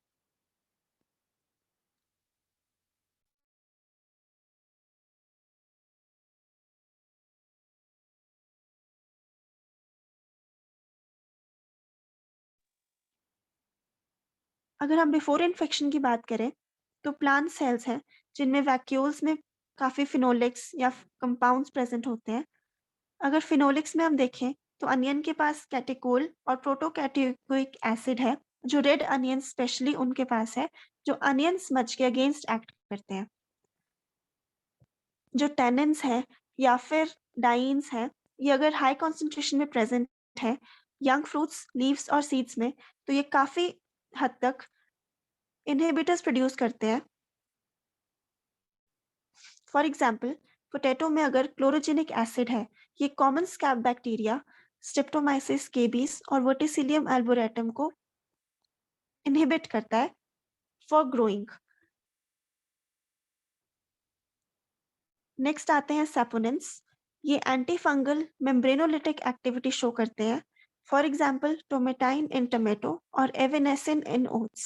अगर हम बिफोर इन्फेक्शन की बात करें तो प्लांट सेल्स हैं जिनमें वैक्यूल्स में काफी फिनोलिक्स या कंपाउंड्स प्रेजेंट होते हैं। अगर फिनोलिक्स में हम देखें तो अनियन के पास कैटेकोल और प्रोटोकैटिकोइक एसिड है जो रेड अनियन स्पेशली उनके पास है जो अनियन स्मज के अगेंस्ट एक्ट करते हैं। जो टेनिन्स है या फिर डाइन्स है, ये अगर हाई कॉन्सेंट्रेशन में प्रेजेंट है यंग फ्रूट्स, लीव्स और सीड्स में, तो ये काफी हद तक इनहिबिटर्स प्रोड्यूस करते हैं। फॉर एग्जाम्पल पोटैटो में अगर क्लोरोजेनिक एसिड है, ये common scab bacteria Streptomyces scabies और वर्टिसिलियम एल्बोरेटम को इनहिबिट करता है फॉर ग्रोइंग। नेक्स्ट आते हैं सैपोनिन्स, ये anti fungal membranolytic activity show करते हैं। For example tomatine in tomato और avenacin in oats.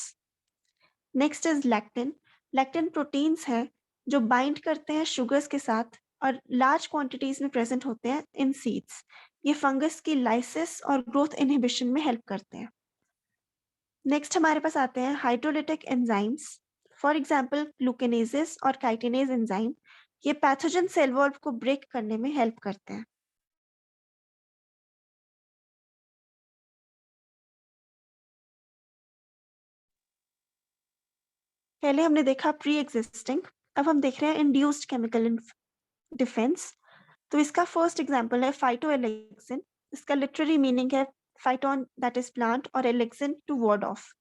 Next is lectin, lectin proteins हैं जो बाइंड करते हैं शुगर्स के साथ और लार्ज क्वांटिटीज में प्रेजेंट होते हैं इन सीड्स। ये फंगस की लाइसिस और ग्रोथ इनहिबिशन में हेल्प करते हैं। नेक्स्ट हमारे पास आते हैं हाइड्रोलिटिक एंजाइम्स, फॉर एग्जांपल ग्लूकेनेजेस और काइटिनेज एंजाइम, ये पैथोजन सेल वॉल को ब्रेक करने में हेल्प करते हैं। पहले हमने देखा प्री एग्जिस्टिंग, अब हम देख रहे हैं इंड्यूस्ड केमिकल डिफेंस। तो इसका फर्स्ट एग्जांपल है फाइटोएलेक्सिन। इसका लिटररी मीनिंग है फाइटोन दैट इज प्लांट और एलेक्सिन टू वार्ड ऑफ।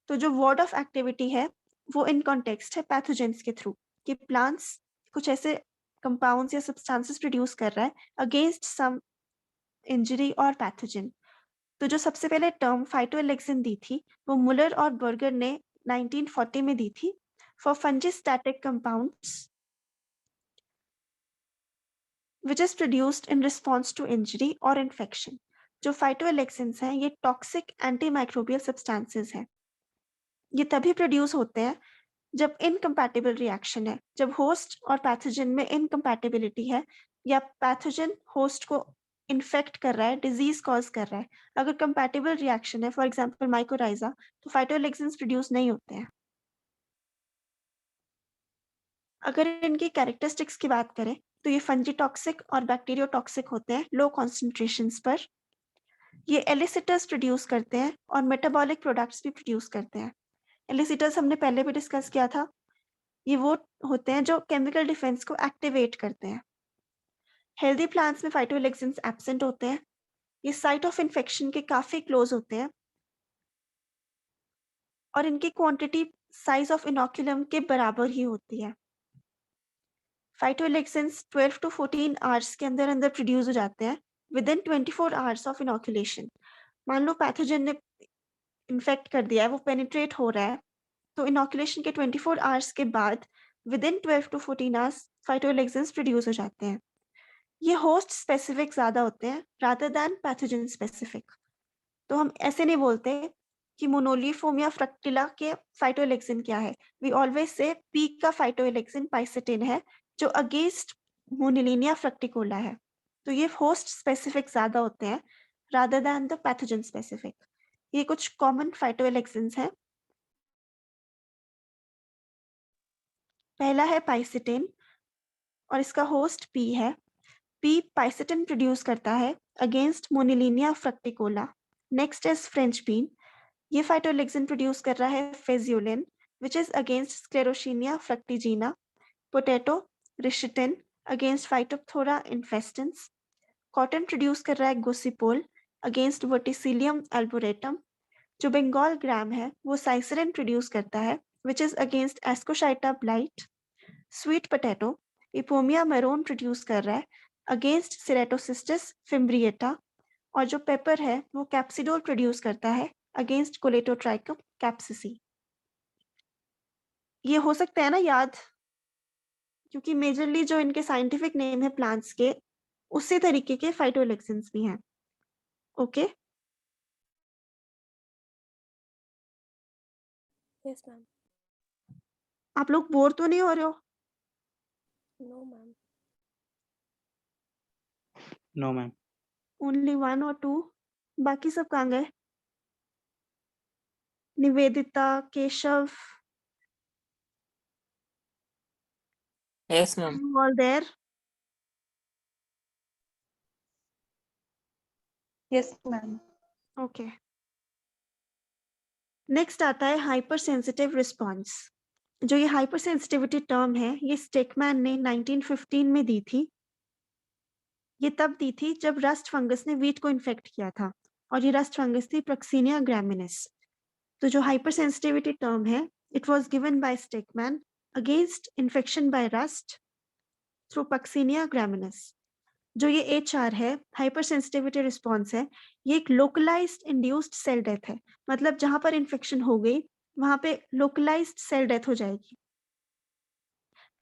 तो जो वार्ड ऑफ एक्टिविटी है वो इन कॉन्टेक्स्ट है पैथोजेंस के थ्रू, कि प्लांट्स कुछ ऐसे कंपाउंड्स या सब्सटेंसेस प्रोड्यूस कर रहा है अगेंस्ट सम इंजरी और पैथोजन। तो जो सबसे पहले टर्म फाइटोएलेक्सिन दी थी वो मुलर और बर्गर ने 1940 में दी थी for fungistatic compounds which is produced in response to injury or infection. जो फाइटोएलेक्सिन्स हैं ये टॉक्सिक एंटीमाइक्रोबियल सब्सटेंसेस हैं। ये तभी प्रोड्यूस होते हैं जब इनकम्पैटिबल रिएक्शन है, जब होस्ट और पैथोजन में इनकम्पैटिबिलिटी है या पैथोजन होस्ट को इन्फेक्ट कर रहा है, डिजीज कॉज कर रहा है। अगर कंपैटिबल रिएक्शन है, फॉर एग्जांपल माइकोराइजा, तो फाइटोएलेक्सिन्स प्रोड्यूस नहीं होते हैं। अगर इनकी कैरेक्टरिस्टिक्स की बात करें तो ये फंजीटॉक्सिक और बैक्टीरियोटॉक्सिक होते हैं लो कॉन्सेंट्रेशंस पर। ये एलिसिटर्स प्रोड्यूस करते हैं और मेटाबॉलिक प्रोडक्ट्स भी प्रोड्यूस करते हैं। एलिसिटर्स हमने पहले भी डिस्कस किया था, ये वो होते हैं जो केमिकल डिफेंस को एक्टिवेट करते हैं। हेल्दी प्लांट्स में फाइटोएलेक्सिन्स एब्सेंट होते हैं। ये साइट ऑफ इन्फेक्शन के काफी क्लोज होते हैं और इनकी क्वांटिटी साइज ऑफ इनोक्यूलम के बराबर ही होती है। फाइटोएलेक्सिन्स 12 to 14 आवर्स के अंदर अंदर प्रोड्यूस हो जाते हैं with in 24 hours of inoculation. मान लो पैथोजन ने इन्फेक्ट कर दिया है, वो पेनिट्रेट हो रहा है, तो इनोकुलेशन के 24 आवर्स के बाद within 12 to 14 hours phytoalexins produce हो जाते हैं। ये होस्ट स्पेसिफिक ज्यादा होते हैं रादर दैन पैथोजन स्पेसिफिक। तो हम ऐसे नहीं बोलते कि मोनोलिफोम या फ्रक्टिला के फाइटोएलेक्सिन क्या है। वी ऑलवेज से पी का फाइटोएलेक्सिन पाइसेटिन है जो अगेंस्ट मोनिलिनिया फ्रक्टिकोला है। तो ये होस्ट स्पेसिफिक ज्यादा होते हैं rather than the pathogen specific. ये कुछ कॉमन फाइटोएलेक्सिन्स हैं। पहला है पाइसेटिन और इसका होस्ट पी है। पी पाइसेटिन प्रोड्यूस करता है against monilinia fructicola. Next is French bean. ये फाइटोएलेक्सिन प्रोड्यूस कर रहा है phaseolin which is against sclerotinia fructigena. Potato rishitin against phytophthora infestans. Cotton produce कर रहा है गोसिपोल अगेंस्ट वर्टिसिलियम एल्बोरेटम। जो बंगाल ग्राम है वो साइसरिन प्रोड्यूस करता है which is against ascochyta blight. Sweet potato ipomeamarone produce कर रहा है अगेंस्ट सिरेटोसिस्टिस फिम्ब्रिएटा। और जो पेपर है वो कैप्सिडोल प्रोड्यूस करता है अगेंस्ट कोलेटोट्राइकम कैप्सिसी। ये हो सकता है ना याद, क्योंकि मेजरली जो इनके साइंटिफिक नेम है प्लांट्स के उसी तरीके के फाइटोएलेक्सिन्स भी हैं। Okay Yes, ma'am. आप लोग बोर तो नहीं हो रहे हो? No, ma'am. No ma'am. Only 1 or 2? बाकी सब कहाँ गए? Nivedita, Keshav, Yes, ma'am. you all there? Yes, ma'am. Okay next आता है हाइपर सेंसिटिव रिस्पॉन्स। जो ये हाइपर सेंसिटिविटी टर्म है ये स्टेकमैन ने 1915 में दी थी। ये तब दी थी जब रस्ट फंगस ने वीट को इन्फेक्ट किया था और ये रस्ट फंगस थी प्रक्सीनिया ग्रामिनिस। तो जो हाइपर सेंसिटिविटी टर्म है it was given by Stakman against infection by rust through puccinia graminis. जो ये HR है हाइपर सेंसिटिविटी रिस्पॉन्स है, ये एक लोकलाइज्ड इंड्यूस्ड सेल डेथ है। मतलब जहां पर इन्फेक्शन हो गई वहां पे लोकलाइज्ड सेल डेथ हो जाएगी।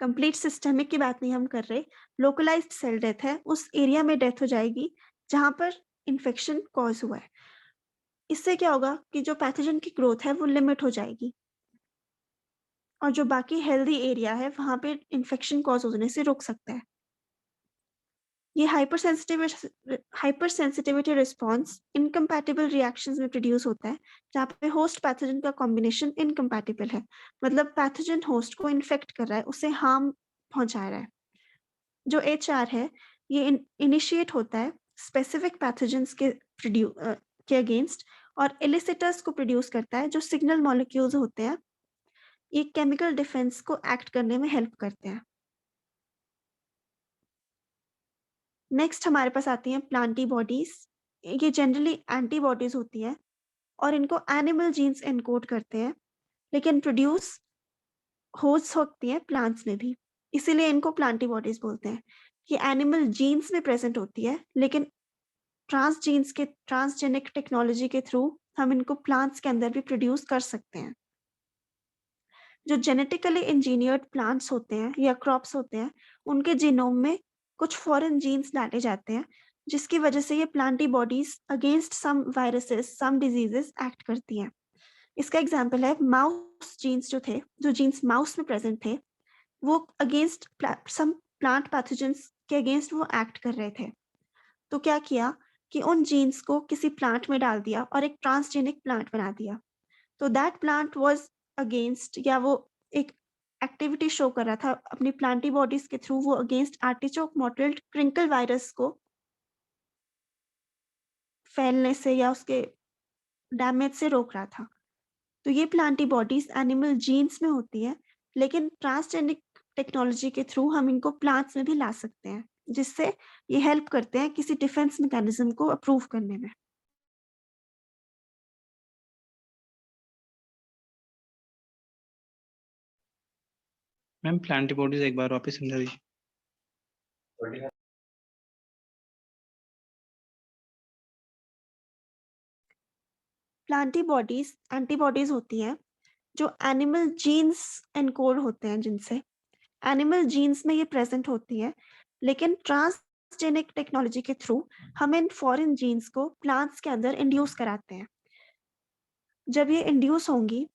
कंप्लीट सिस्टमिक की बात नहीं हम कर रहे, लोकलाइज्ड सेल डेथ है, उस एरिया में डेथ हो जाएगी जहां पर इन्फेक्शन कॉज हुआ है। इससे क्या होगा कि जो पैथोजन की ग्रोथ है वो लिमिट हो जाएगी और जो बाकी हेल्दी एरिया है वहां पे इन्फेक्शन कॉज होने से रोक सकता है। ये hyper sensitivity response incompatible reactions में प्रोड्यूस होता है जहाँ पे होस्ट पैथोजन का कॉम्बिनेशन इनकम्पैटिबल है। मतलब पैथोजन होस्ट को इन्फेक्ट कर रहा है, उसे हार्म पहुंचा रहा है। जो HR है ये इनिशिएट होता है स्पेसिफिक पैथोजेंस के अगेंस्ट और एलिसिटर्स को प्रोड्यूस करता है जो सिग्नल मॉलिक्यूल्स होते हैं ये केमिकल डिफेंस को एक्ट करने में हेल्प करते हैं। नेक्स्ट हमारे पास आती हैं प्लांटी बॉडीज। ये जनरली एंटीबॉडीज होती है और इनको एनिमल जीन्स एनकोड करते हैं, लेकिन प्रोड्यूस हो सकती है प्लांट्स में भी, इसीलिए इनको प्लांटी बॉडीज बोलते हैं। ये एनिमल जीन्स में प्रेजेंट होती है, लेकिन ट्रांसजेनिक टेक्नोलॉजी के थ्रू हम इनको प्लांट्स के अंदर भी प्रोड्यूस कर सकते हैं। जो जेनेटिकली इंजीनियर्ड प्लांट्स होते हैं या क्रॉप्स होते हैं, उनके जीनोम में कुछ फॉरेन जीन्स डाले जाते हैं, जिसकी वजह से ये प्लांटी bodies against some viruses, some diseases act करती हैं। इसका एग्जांपल है माउस जीन्स जो जीन्स माउस में प्रेजेंट थे, वो अगेंस्ट सम प्लांट पैथोजेंस के अगेंस्ट वो एक्ट कर रहे थे। तो क्या किया कि उन जीन्स को किसी प्लांट में डाल दिया और एक ट्रांसजेनिक प्लांट बना दिया। तो दैट प्लांट वाज अगेंस्ट, या वो एक एक्टिविटी शो कर रहा था अपनी प्लांटी बॉडीज के थ्रू, वो against artichoke mottled crinkle virus को फैलने से या उसके डैमेज से रोक रहा था। तो ये प्लांटी बॉडीज एनिमल जीन्स में होती है, लेकिन ट्रांसजेनिक टेक्नोलॉजी के थ्रू हम इनको प्लांट्स में भी ला सकते हैं, जिससे ये हेल्प करते हैं किसी डिफेंस मैकेनिज्म को अप्रूव करने में। मैम प्लांट बॉडीज एक बार वापस समझा दीजिए। प्लांटी बॉडीज एंटीबॉडीज होती हैं जो एनिमल जीन्स एनकोड होते हैं, जिनसे एनिमल जीन्स में ये प्रेजेंट होती है, लेकिन ट्रांसजेनिक टेक्नोलॉजी के थ्रू हम इन फॉरेन जीन्स को प्लांट्स के अंदर इंड्यूस कराते हैं। जब ये इंड्यूस होंगी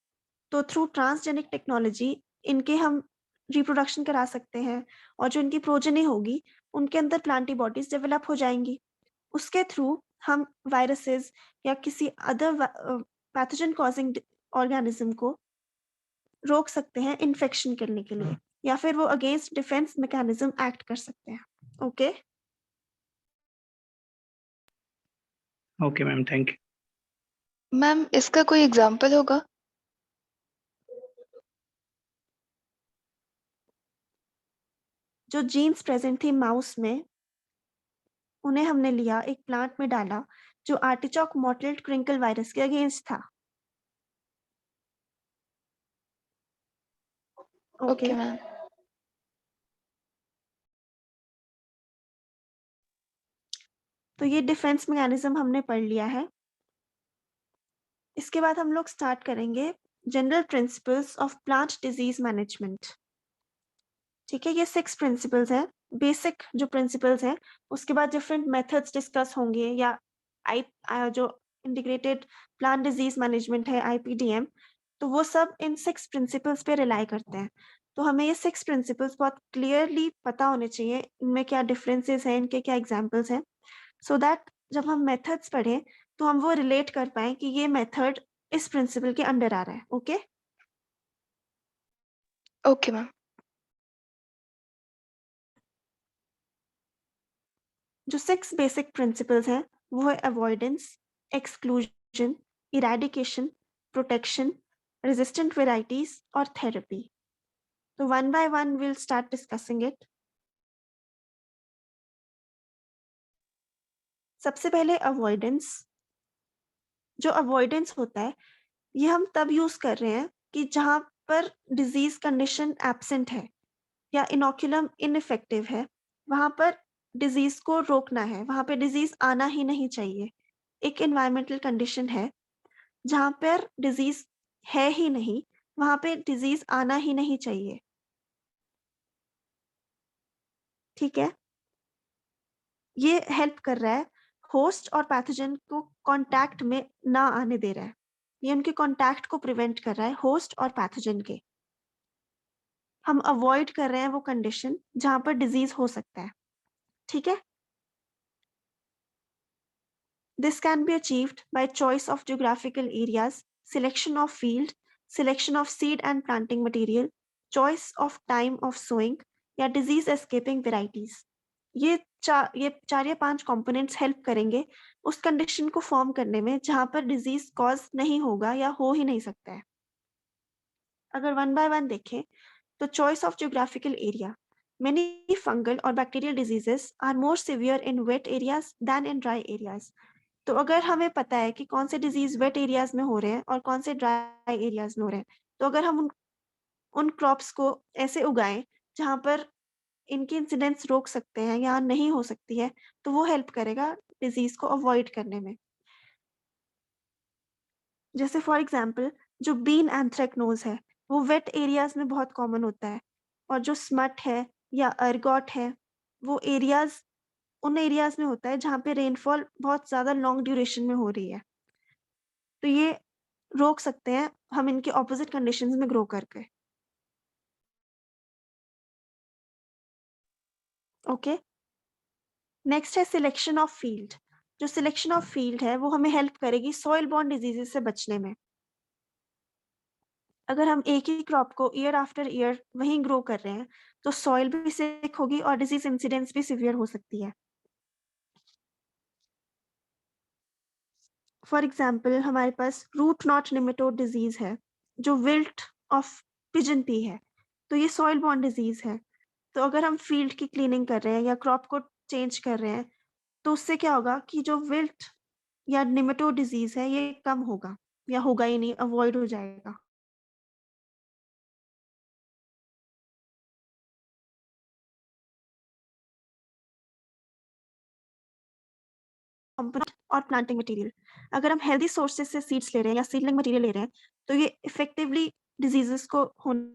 तो थ्रू ट्रांसजेनिक टेक्नोलॉजी इनके हम रिप्रोडक्शन करा सकते हैं, और जो इनकी प्रोजेनी होगी उनके अंदर प्लांटी बॉडीज डेवलप हो जाएंगी। उसके थ्रू हम वायरसेस या किसी अदर पैथोजन कॉजिंग ऑर्गेनिज्म को रोक सकते हैं इन्फेक्शन करने के लिए, या फिर वो अगेंस्ट डिफेंस मैकेनिज्म एक्ट कर सकते हैं। Okay okay ma'am, thank you. Ma'am इसका कोई एग्जांपल होगा? जो जीन्स प्रेजेंट थी माउस में, उन्हें हमने लिया एक प्लांट में डाला जो आर्टिचोक मॉटल्ड क्रिंकल वायरस के अगेंस्ट था। Okay ma'am. तो ये डिफेंस मैकेनिज्म हमने पढ़ लिया है। इसके बाद हम लोग स्टार्ट करेंगे general principles of plant disease management. ठीक है, ये 6 प्रिंसिपल्स हैं, बेसिक जो प्रिंसिपल्स हैं। उसके बाद डिफरेंट मेथड्स डिस्कस होंगे, या जो इंटीग्रेटेड प्लांट डिजीज मैनेजमेंट है IPDM, तो वो सब इन 6 प्रिंसिपल्स पे रिलाई करते हैं। तो हमें ये 6 प्रिंसिपल्स बहुत क्लियरली पता होने चाहिए, इनमें क्या डिफरेंसेस हैं, इनके क्या एग्जांपल्स हैं, सो दैट जब हम मेथड्स पढ़ें तो हम वो रिलेट कर पाए कि ये मेथड इस प्रिंसिपल के अंडर आ रहा है। Okay okay ma'am. जो 6 बेसिक प्रिंसिपल्स हैं वो है avoidance, exclusion, eradication, protection, resistant varieties और थेरेपी। तो one by one will start discussing it. सबसे पहले अवॉइडेंस। जो अवॉइडेंस होता है, ये हम तब यूज कर रहे हैं कि जहां पर डिजीज कंडीशन एब्सेंट है या इनोकुलम इनइफेक्टिव है, वहां पर डिजीज को रोकना है, वहां पे डिजीज आना ही नहीं चाहिए। एक एनवायरमेंटल कंडीशन है जहां पर डिजीज है ही नहीं, वहां पे डिजीज आना ही नहीं चाहिए। ठीक है, ये हेल्प कर रहा है होस्ट और पैथोजन को कांटेक्ट में ना आने दे रहा है। ये उनके कांटेक्ट को प्रिवेंट कर रहा है, होस्ट और पैथोजन के। हम अवॉइड कर रहे हैं वो कंडीशन जहां पर डिजीज हो सकता है। ठीक है, this can be achieved by choice of geographical areas, selection of field, selection of seed and planting material, choice of time of sowing, या disease escaping varieties। ये चार या 5 कंपोनेंट्स हेल्प करेंगे उस कंडीशन को फॉर्म करने में जहां पर डिजीज कॉज नहीं होगा या हो ही नहीं सकता है। अगर वन बाय वन देखें तो choice of geographical area, many fungal और bacterial diseases are more severe in wet areas than in dry areas. तो अगर हमें पता है कि कौन से डिजीज वेट एरियाज में हो रहे हैं और कौन से ड्राई एरियाज में हो रहे हैं, तो अगर हम उन क्रॉप्स को ऐसे उगाएं जहां पर इनकी इंसिडेंस रोक सकते हैं या नहीं हो सकती है, तो वो हेल्प करेगा डिजीज को अवॉइड करने में। जैसे फॉर एग्जांपल जो बीन एंथ्रेक्नोज है वो वेट एरियाज में बहुत कॉमन होता है, और जो स्मट है या अर्गॉट है वो एरियाज उन एरियाज में होता है जहाँ पे रेनफॉल बहुत ज्यादा लॉन्ग ड्यूरेशन में हो रही है। तो ये रोक सकते हैं हम इनके ऑपोजिट कंडीशंस में ग्रो करके। ओके, नेक्स्ट है सिलेक्शन ऑफ फील्ड। जो सिलेक्शन ऑफ फील्ड है वो हमें हेल्प करेगी सॉइल बॉर्न डिजीजेस से बचने में। अगर हम एक ही क्रॉप को ईयर आफ्टर ईयर वहीं ग्रो कर रहे हैं तो सॉइल भी सिक होगी और डिजीज इंसिडेंस भी सिवियर हो सकती है। फॉर एग्जाम्पल हमारे पास रूट नॉट निमेटोड डिजीज है जो विल्ट ऑफ पिजन पी है, तो ये सॉइल बॉर्न डिजीज है। तो अगर हम फील्ड की क्लीनिंग कर रहे हैं या क्रॉप को चेंज कर रहे हैं तो उससे क्या होगा कि जो विल्ट या निमेटोड डिजीज है ये कम होगा या होगा ही नहीं, अवॉइड हो जाएगा। कंपोनेंट और प्लांटिंग मटेरियल, अगर हम हेल्दी सोर्सेज से सीड्स ले रहे हैं या सीडलिंग मटेरियल ले रहे हैं तो ये इफेक्टिवली डिजीजेस को होने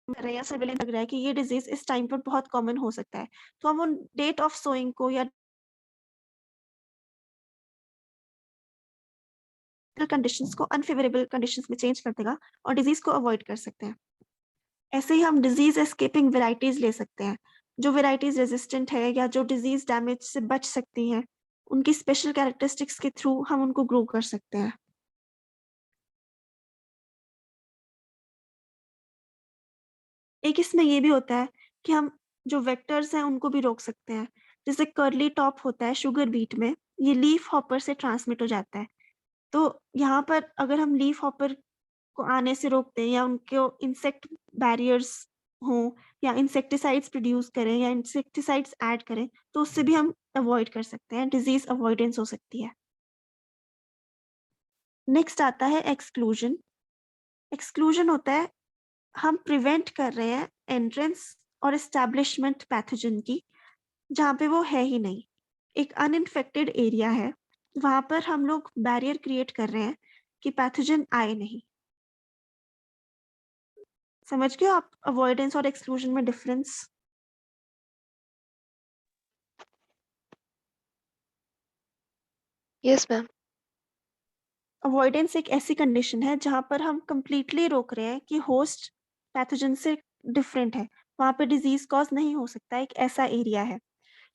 कर रहे हैं या सर्विलेंस लग रहा है कि ये डिजीज इस टाइम पर बहुत कॉमन हो सकता है, तो हम उन डेट ऑफ सोइंग को या कंडीशंस को अनफेवरेबल कंडीशंस में चेंज कर देगा और डिजीज को अवॉइड कर सकते हैं। ऐसे ही हम डिजीज एस्केपिंग वेराइटीज ले सकते हैं, जो वेराइटीज रेजिस्टेंट है या जो डिजीज डैमेज से बच सकती हैं, उनकी स्पेशल कैरेक्टरिस्टिक्स के थ्रू हम उनको ग्रो कर सकते हैं। एक इसमें ये भी होता है कि हम जो वेक्टर्स हैं उनको भी रोक सकते हैं। जैसे कर्ली टॉप होता है शुगर बीट में, ये लीफ हॉपर से ट्रांसमिट हो जाता है। तो यहाँ पर अगर हम लीफ हॉपर को आने से रोकते हैं या उनको इंसेक्ट बैरियर्स हों या इंसेक्टिसाइड्स प्रोड्यूस करें या इंसेक्टिसाइड्स ऐड करें तो उससे भी हम अवॉइड कर सकते हैं, डिजीज अवॉइडेंस हो सकती है। नेक्स्ट आता है एक्सक्लूजन। एक्सक्लूजन होता है हम प्रिवेंट कर रहे हैं एंट्रेंस और एस्टैब्लिशमेंट पैथोजन की जहाँ पे वो है ही नहीं। एक अनइन्फेक्टेड एरिया है, वहां पर हम लोग बैरियर क्रिएट कर रहे हैं कि पैथोजन आए नहीं। समझ गए आप अवॉइडेंस और एक्सक्लूजन में डिफरेंस? Yes ma'am. अवॉइडेंस एक ऐसी कंडीशन है जहां पर हम कंप्लीटली रोक रहे हैं कि होस्ट पैथोजन से डिफरेंट है, वहां पे डिजीज कॉज नहीं हो सकता, एक ऐसा एरिया है।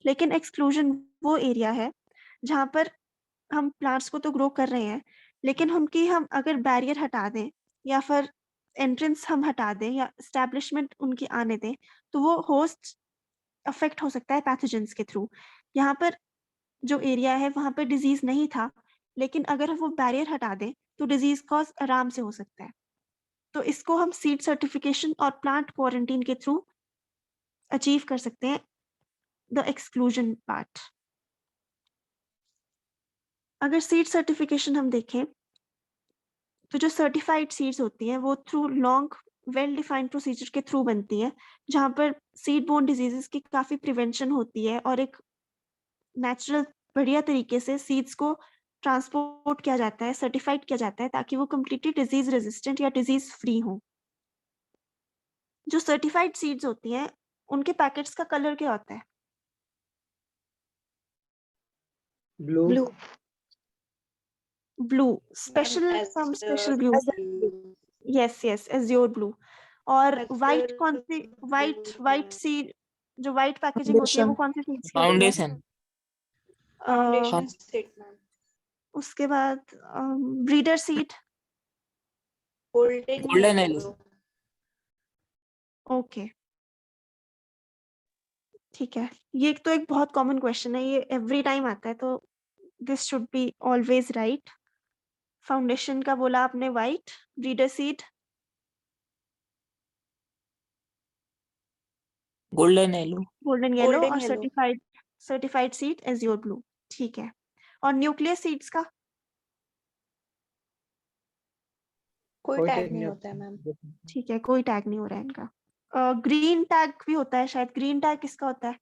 लेकिन एक्सक्लूजन वो एरिया है जहां पर हम प्लांट्स को तो ग्रो कर रहे हैं लेकिन उनकी हम अगर बैरियर हटा दें या फिर एंट्रेंस हम हटा दें या एस्टैब्लिशमेंट उनकी आने दें तो वो होस्ट अफेक्ट हो सकता है पैथोजेंस के थ्रू। यहाँ पर जो एरिया है वहां पर डिजीज नहीं था, लेकिन अगर हम वो बैरियर हटा दें तो डिजीज कॉज आराम से हो सकता है। तो इसको हम सीड सर्टिफिकेशन और प्लांट क्वारंटीन के थ्रू अचीव कर सकते हैं, द एक्सक्लूजन पार्ट। अगर सीड सर्टिफिकेशन हम देखें तो जो सर्टिफाइड सीड्स होती हैं वो through long well defined procedure के थ्रू बनती है जहाँ पर सीड बोर्न डिजीजेस की काफी प्रिवेंशन होती है और एक नेचुरल बढ़िया तरीके से सीड्स को ट्रांसपोर्ट किया जाता है, सर्टिफाइड किया जाता है ताकि वो कम्प्लीटली डिजीज रेजिस्टेंट या डिजीज फ्री हो। जो सर्टिफाइड सीड्स होती हैं उनके पैकेट्स का कलर क्या होता है? Blue. Blue. Blue, special some special blue, yes yes azure blue. और वाइट कौन सी, वाइट सीड जो वाइट पैकेजिंग होती है वो कौन सी सीड्स की होती है? फाउंडेशन उसके बाद ब्रीडर सीड, गोल्डन एलिस ओके। ठीक है, ये तो एक बहुत कॉमन क्वेश्चन है, ये एवरी टाइम आता है, तो this should be always right. Foundation का बोला आपने white, breeder seed golden yellow. Golden yellow Golden और yellow. Certified seed azure blue. ठीक है, और न्यूक्लियर सीड्स का कोई कोई टैग टैग नहीं नहीं होता है मैम। ठीक है, कोई टैग नहीं हो रहा है इनका। ग्रीन टैग भी होता है शायद, ग्रीन टैग किसका होता है?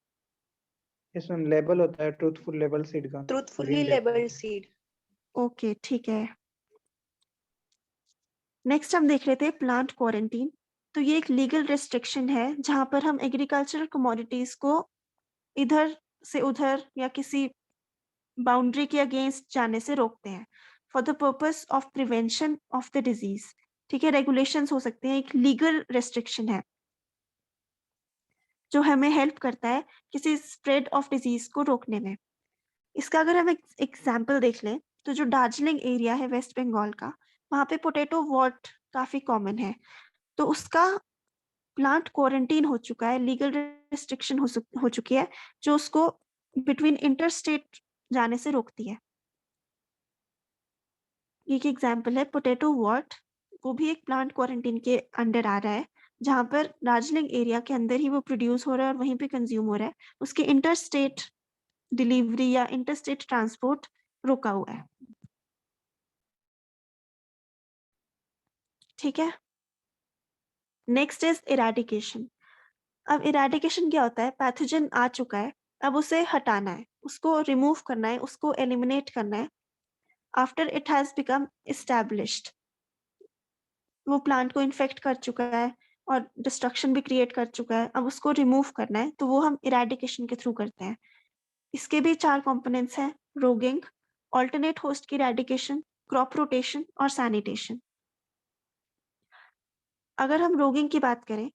इसमें लेबल होता है, ट्रूथफुल लेबल सीड का। Truthfully Green label। labeled seed. Okay ठीक है। नेक्स्ट हम देख रहे थे प्लांट क्वारंटीन। तो ये एक लीगल रेस्ट्रिक्शन है जहां पर हम एग्रीकल्चरल कमोडिटीज को इधर से उधर या किसी बाउंड्री के अगेंस्ट जाने से रोकते हैं for the purpose of prevention of the disease. ठीक है, रेगुलेशंस हो सकते हैं, एक लीगल रेस्ट्रिक्शन है जो हमें हेल्प करता है किसी स्प्रेड ऑफ डिजीज को रोकने में। इसका अगर हम एक एग्जाम्पल देख लें तो जो दार्जिलिंग एरिया है वेस्ट बंगाल का, वहाँ पे पोटैटो वॉट काफी कॉमन है, तो उसका प्लांट क्वारंटीन हो चुका है, लीगल रेस्ट्रिक्शन हो चुकी है जो उसको बिटवीन इंटरस्टेट जाने से रोकती है। ये एक एग्जाम्पल है पोटैटो वॉट, वो भी एक प्लांट क्वारंटीन के अंडर आ रहा है जहां पर दार्जिलिंग एरिया के अंदर ही वो प्रोड्यूस हो रहा है और वहीं पे कंज्यूम हो रहा है, उसके इंटरस्टेट डिलीवरी या इंटरस्टेट ट्रांसपोर्ट रुका हुआ है। ठीक है, नेक्स्ट इज इरेडिकेशन। अब इरेडिकेशन क्या होता है? पैथोजन आ चुका है, अब उसे हटाना है, उसको रिमूव करना है, उसको एलिमिनेट करना है after it has become established. वो प्लांट को इन्फेक्ट कर चुका है और डिस्ट्रक्शन भी क्रिएट कर चुका है, अब उसको रिमूव करना है, तो वो हम इरेडिकेशन के थ्रू करते हैं। इसके भी 4 कंपोनेंट्स हैं, रोगिंग, ऑल्टरनेट होस्ट की इरेडिकेशन, क्रॉप रोटेशन और सैनिटेशन। अगर हम रोगिंग की बात करें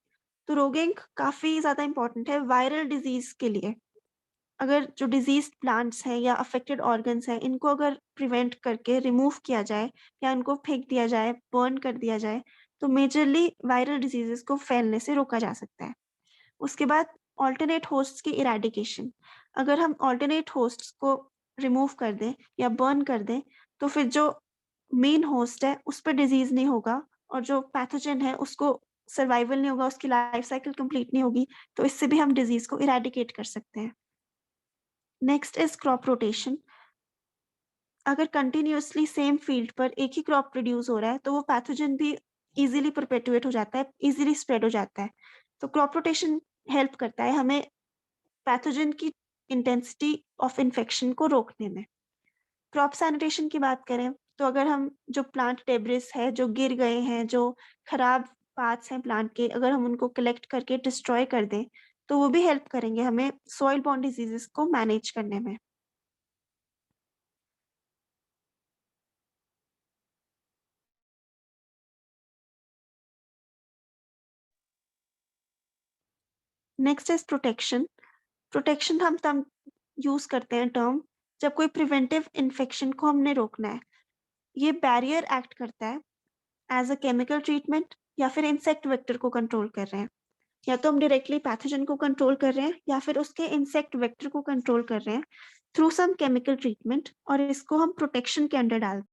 तो रोगिंग काफी ज्यादा इंपॉर्टेंट है वायरल डिजीज के लिए। अगर जो डिजीज प्लांट्स हैं या अफेक्टेड ऑर्गन्स हैं, इनको अगर प्रिवेंट करके रिमूव किया जाए या इनको फेंक दिया जाए, बर्न कर दिया जाए, तो मेजरली वायरल डिजीजेस को फैलने से रोका जा सकता है। उसके बाद ऑल्टरनेट होस्ट्स की इरेडिकेशन। अगर हम ऑल्टरनेट होस्ट्स को रिमूव कर दें या बर्न कर दें, तो फिर जो मेन होस्ट है उस पर डिजीज नहीं होगा और जो पैथोजन है उसको सर्वाइवल नहीं होगा, उसकी लाइफ साइकिल कंप्लीट नहीं होगी, तो इससे भी हम डिजीज को इरेडिकेट कर सकते हैं। Next is crop rotation. अगर कंटिन्यूअसली सेम फील्ड पर एक ही क्रॉप प्रोड्यूस हो रहा है तो वो पैथोजन भी इजीली परपेटुएट हो जाता है, इजीली स्प्रेड हो जाता है। तो क्रॉप रोटेशन हेल्प करता है हमें पैथोजन की इंटेंसिटी ऑफ इन्फेक्शन को रोकने में। क्रॉप सैनिटेशन की बात करें तो अगर हम जो प्लांट डेब्रिस है, जो गिर गए हैं, जो खराब पार्ट्स हैं प्लांट के, अगर हम उनको कलेक्ट करके डिस्ट्रॉय कर दें तो वो भी हेल्प करेंगे हमें सॉइल बॉर्न डिजीजेस को मैनेज करने में। Next is protection. प्रोटेक्शन हम तब यूज करते हैं टर्म जब कोई प्रिवेंटिव इन्फेक्शन को हमने रोकना है। ये बैरियर एक्ट करता है एज अ केमिकल ट्रीटमेंट या फिर इंसेक्ट वेक्टर को कंट्रोल कर रहे हैं, या तो हम डायरेक्टली पैथोजन को कंट्रोल कर रहे हैं या फिर उसके इंसेक्ट वेक्टर को कंट्रोल कर रहे हैं थ्रू सम केमिकल ट्रीटमेंट, और इसको हम प्रोटेक्शन के अंडर डालते हैं।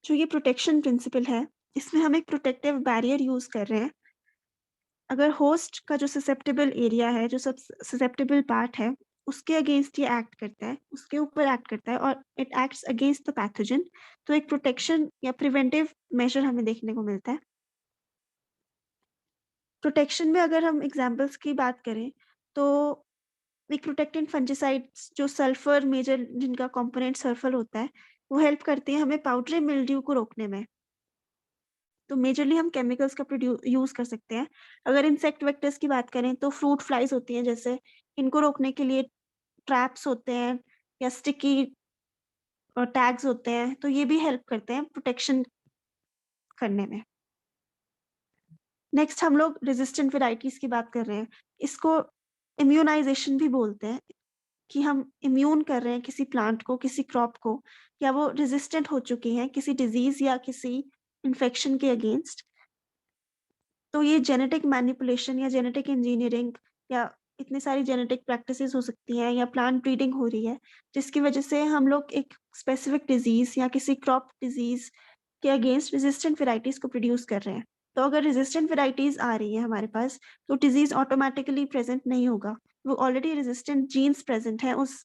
जो ये प्रोटेक्शन प्रिंसिपल है, इसमें हम एक प्रोटेक्टिव बैरियर यूज कर रहे हैं। अगर होस्ट का जो ससेप्टेबल एरिया है, जो सब ससेप्टेबल पार्ट है, उसके अगेंस्ट ये एक्ट करता है, उसके ऊपर एक्ट करता है और it acts against the pathogen, तो एक प्रोटेक्शन या प्रिवेंटिव मेजर हमें देखने को मिलता है। प्रोटेक्शन में अगर हम एग्जांपल्स की बात करें तो एक प्रोटेक्टेंट फंजिसाइड्स जो सल्फर मेजर जिनका कंपोनेंट सल्फर होता है, वो हेल्प करते हैं हमें पाउडरी मिल्ड्यू को रोकने में। तो मेजरली हम केमिकल्स का यूज कर सकते हैं। अगर इंसेक्ट वेक्टर्स की बात करें तो फ्रूट फ्लाइज होती हैं जैसे, इनको रोकने के लिए ट्रैप्स होते हैं या स्टिकी टैग्स होते हैं, तो ये भी हेल्प करते हैं प्रोटेक्शन करने में। नेक्स्ट हम लोग रेजिस्टेंट वेराइटीज की बात कर रहे हैं। इसको इम्यूनाइजेशन भी बोलते हैं, कि हम इम्यून कर रहे हैं किसी प्लांट को, किसी क्रॉप को, या वो रेजिस्टेंट हो चुकी हैं किसी डिजीज या किसी इन्फेक्शन के अगेंस्ट। तो ये जेनेटिक मैनिपुलेशन या जेनेटिक इंजीनियरिंग या इतनी सारी जेनेटिक प्रैक्टिसेस हो सकती हैं, या प्लांट ब्रीडिंग हो रही है, जिसकी वजह से हम लोग एक स्पेसिफिक डिजीज या किसी क्रॉप डिजीज के अगेंस्ट रेजिस्टेंट वेराइटीज को प्रोड्यूस कर रहे हैं। तो अगर रेजिस्टेंट वेराइटीज आ रही है हमारे पास, तो डिजीज ऑटोमेटिकली प्रेजेंट नहीं होगा, वो ऑलरेडी रेजिस्टेंट जीन्स प्रेजेंट है उस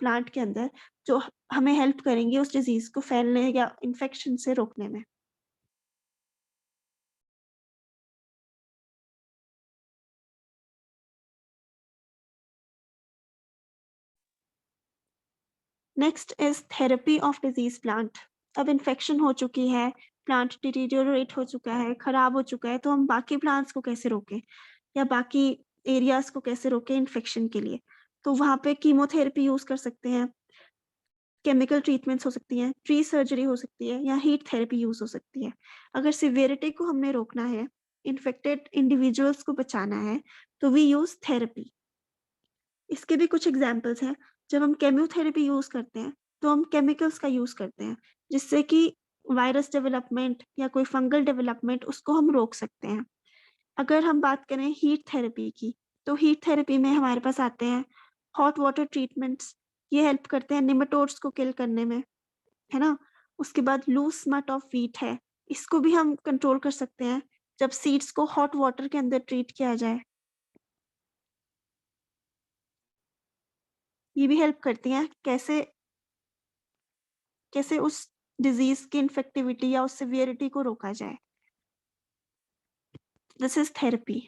प्लांट के अंदर, जो हमें हेल्प करेंगे उस डिजीज को फैलने या इन्फेक्शन से रोकने में। Next is therapy of disease plant. अब इन्फेक्शन हो चुकी है, प्लांट डिटीरियोरेट हो चुका है, खराब हो चुका है, तो हम बाकी प्लांट्स को कैसे रोकें या बाकी एरियाज को कैसे रोकें इन्फेक्शन के लिए? तो वहां पे कीमोथेरेपी यूज कर सकते हैं, केमिकल ट्रीटमेंट्स हो सकती हैं, ट्री सर्जरी हो सकती है, या हीट थेरेपी यूज हो सकती है। अगर सिवियरिटी को हमने रोकना है, इन्फेक्टेड इंडिविजुअल्स को बचाना है, तो वी यूज थेरेपी। इसके भी कुछ एग्जाम्पल्स हैं। जब हम केमोथेरेपी यूज करते हैं, तो हम केमिकल्स का यूज करते हैं, जिससे कि वायरस डेवलपमेंट या कोई फंगल डेवलपमेंट उसको हम रोक सकते हैं। अगर हम बात करें हीट थेरेपी की, तो हीट थेरेपी में हमारे पास आते हैं हॉट वाटर ट्रीटमेंट्स। ये हेल्प करते हैं निमेटोड्स को किल करने में, है ना। उसके बाद लूज स्मट ऑफ वीट है, इसको भी हम कंट्रोल कर सकते हैं जब सीड्स को हॉट वाटर के अंदर ट्रीट किया जाए। ये भी हेल्प करती हैं कैसे कैसे उस डिजीज की इन्फेक्टिविटी या उस सिवियरिटी को रोका जाए। This is therapy.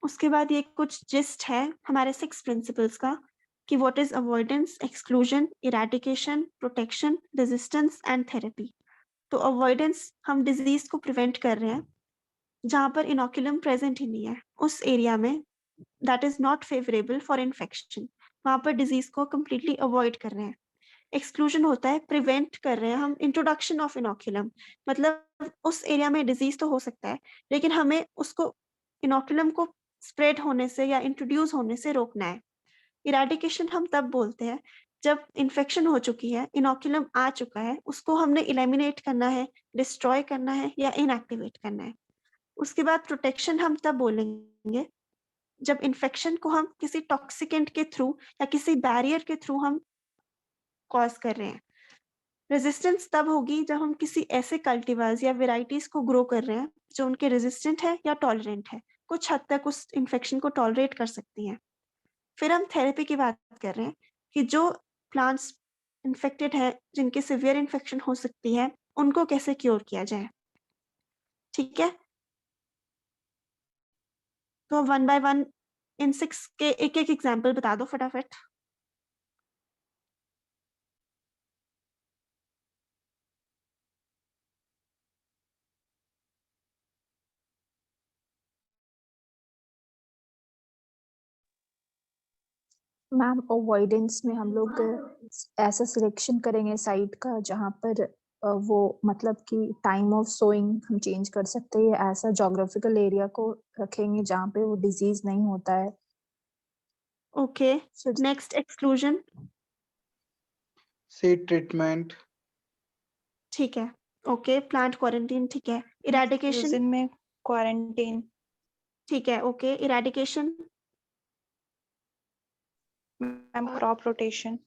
उसके बाद ये कुछ जिस्ट है हमारे 6 प्रिंसिपल्स का, कि what is avoidance, exclusion, eradication, protection, resistance and therapy. तो अवॉइडेंस, हम डिजीज को प्रिवेंट कर रहे हैं जहां पर इनोकुलम प्रेजेंट ही नहीं है, उस एरिया में that is not favourable for infection, वहां पर डिजीज को कम्प्लीटली अवॉइड कर रहे हैं। एक्सक्लूजन होता है प्रिवेंट कर रहे हैं हम इंट्रोडक्शन ऑफ इनोकुलम, मतलब उस एरिया में डिजीज तो हो सकता है, लेकिन हमें उसको इनोकुलम को स्प्रेड होने से या इंट्रोड्यूस होने से रोकना है। इरेडिकेशन हम तब बोलते हैं जब इन्फेक्शन हो चुकी है, इनोकुलम आ चुका है, उसको हमने इलिमिनेट करना है, डिस्ट्रॉय करना है या इनएक्टिवेट करना है। उसके बाद प्रोटेक्शन हम तब बोलेंगे जब इन्फेक्शन को हम किसी टॉक्सिकेंट के थ्रू या किसी बैरियर के थ्रू हम कॉज कर रहे हैं। रेजिस्टेंस तब होगी जब हम किसी ऐसे कल्टीवर्स या वेराइटीज को ग्रो कर रहे हैं जो उनके रेजिस्टेंट है या टॉलरेंट है, कुछ हद तक उस इन्फेक्शन को टॉलरेट कर सकती हैं। फिर हम थेरेपी की बात कर रहे हैं कि जो प्लांट्स इन्फेक्टेड है, जिनके सिवियर इन्फेक्शन हो सकती है, उनको कैसे क्योर किया जाए। ठीक है, तो 1 बाय 1 इन 6 के एक एक एग्जाम्पल बता दो फटाफट। मैम अवॉइडेंस में हम लोग ऐसा सिलेक्शन करेंगे साइट का जहाँ पर वो मतलब कि टाइम ऑफ सोइंग हम चेंज कर सकते हैं, ऐसा जोग्राफिकल एरिया को रखेंगे जहाँ पे वो डिजीज नहीं होता है। Okay, next exclusion. Seed treatment. ठीक है, ओके, प्लांट क्वारंटीन। ठीक है, इरेडिकेशन में क्वारंटीन। ठीक है, okay, eradication ma'am crop rotation,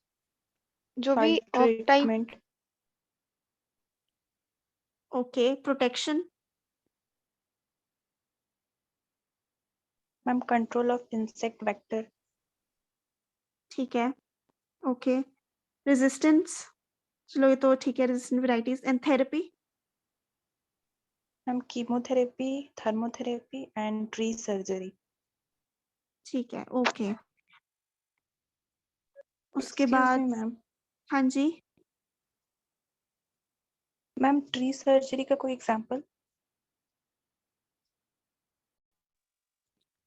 जो भी Site of type. treatment. Okay, protection ma'am control of insect vector. ठीक है, ओके, रेजिस्टेंस चलो ये तो ठीक है, resistant varieties and therapy. Ma'am chemotherapy, thermotherapy and tree surgery. ठीक है, ओके। उसके Excuse बाद me, मैम। हाँ जी, मैम ट्री सर्जरी का कोई एग्जांपल?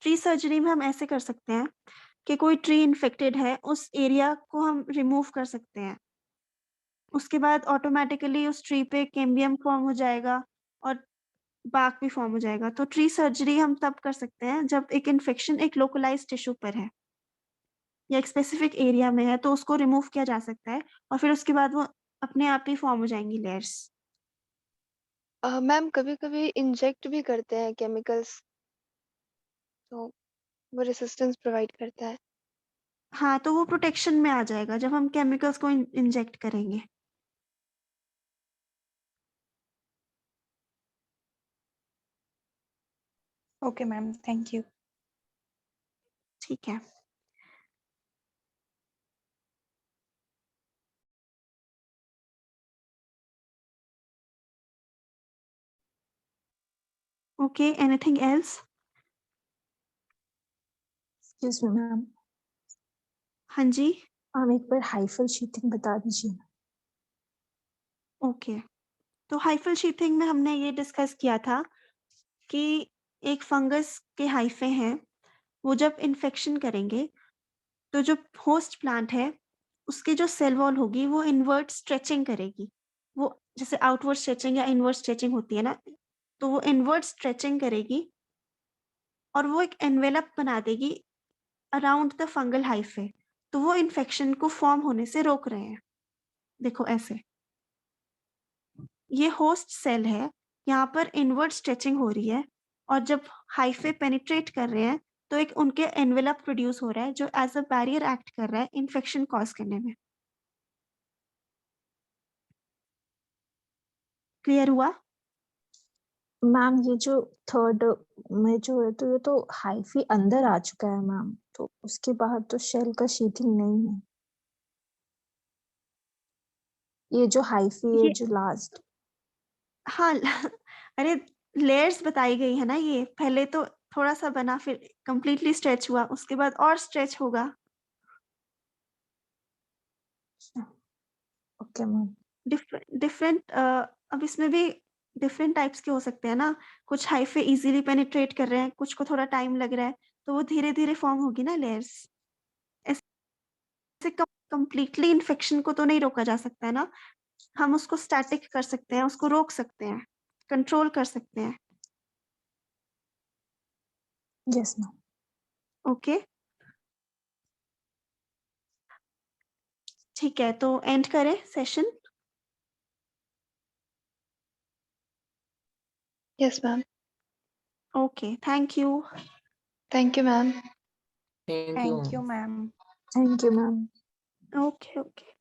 ट्री सर्जरी में हम ऐसे कर सकते हैं कि कोई ट्री इन्फेक्टेड है, उस एरिया को हम रिमूव कर सकते हैं, उसके बाद ऑटोमेटिकली उस ट्री पे कैम्बियम फॉर्म हो जाएगा और बार्क भी फॉर्म हो जाएगा। तो ट्री सर्जरी हम तब कर सकते हैं जब एक इन्फेक्शन एक लोकलाइज्ड टिश्यू पर है या एक स्पेसिफिक एरिया में है, तो उसको रिमूव किया जा सकता है और फिर उसके बाद वो अपने आप ही फॉर्म हो जाएंगी लेयर्स। मैम कभी-कभी इंजेक्ट भी करते हैं केमिकल्स, तो वो रेसिस्टेंस प्रोवाइड करता है। हाँ, तो वो प्रोटेक्शन में आ जाएगा जब हम केमिकल्स को इंजेक्ट करेंगे। Okay ma'am, thank you. ठीक है। Okay, anything else? Excuse me ma'am, हाँ जी। आप एक बार हाइफल शीथिंग बता दीजिए। ओके, तो हाइफल शीथिंग में हमने ये डिस्कस किया था कि एक फंगस के हाइफे हैं, वो जब इन्फेक्शन करेंगे तो जो होस्ट प्लांट है उसकी जो सेल वॉल होगी वो इनवर्ट स्ट्रेचिंग करेगी। वो जैसे आउटवर्ड स्ट्रेचिंग या इनवर्ट स्ट्रेचिंग होती है ना, तो वो इनवर्ट स्ट्रेचिंग करेगी और वो एक एनवेलप बना देगी अराउंड द फंगल हाइफे, तो वो इन्फेक्शन को फॉर्म होने से रोक रहे हैं। देखो ऐसे, ये होस्ट सेल है, यहाँ पर इनवर्ट स्ट्रेचिंग हो रही है और जब हाइफे पेनिट्रेट कर रहे हैं तो एक उनके एनवेलप प्रोड्यूस हो रहा है जो एज अ बैरियर एक्ट कर रहा है इन्फेक्शन कॉज करने में। क्लियर हुआ? मैम ये जो थर्ड में जो है, तो ये तो हाइफी अंदर आ चुका है मैम, तो उसके बाहर तो शेल का शीथिंग नहीं है। ये जो हाइफी है ये जो लास्ट। हाँ अरे लेयर्स बताई गई है ना, ये पहले तो थोड़ा सा बना फिर कंप्लीटली स्ट्रेच हुआ, उसके बाद और स्ट्रेच होगा। Okay ma'am. डिफरेंट अब इसमें भी डिफरेंट टाइप्स के हो सकते हैं ना, कुछ हाइफे इजीली पेनिट्रेट कर रहे हैं, कुछ को थोड़ा टाइम लग रहा है, तो वो धीरे धीरे फॉर्म होगी ना लेयर्स। ऐसे कंप्लीटली इन्फेक्शन को तो नहीं रोका जा सकता है ना, हम उसको स्टैटिक कर सकते हैं, उसको रोक सकते हैं, कंट्रोल कर सकते हैं। Yes ma'am. ओके, ठीक है, तो एंड करें session. Yes ma'am, okay, thank you. Thank you ma'am. Thank you ma'am. Thank you ma'am. Okay okay.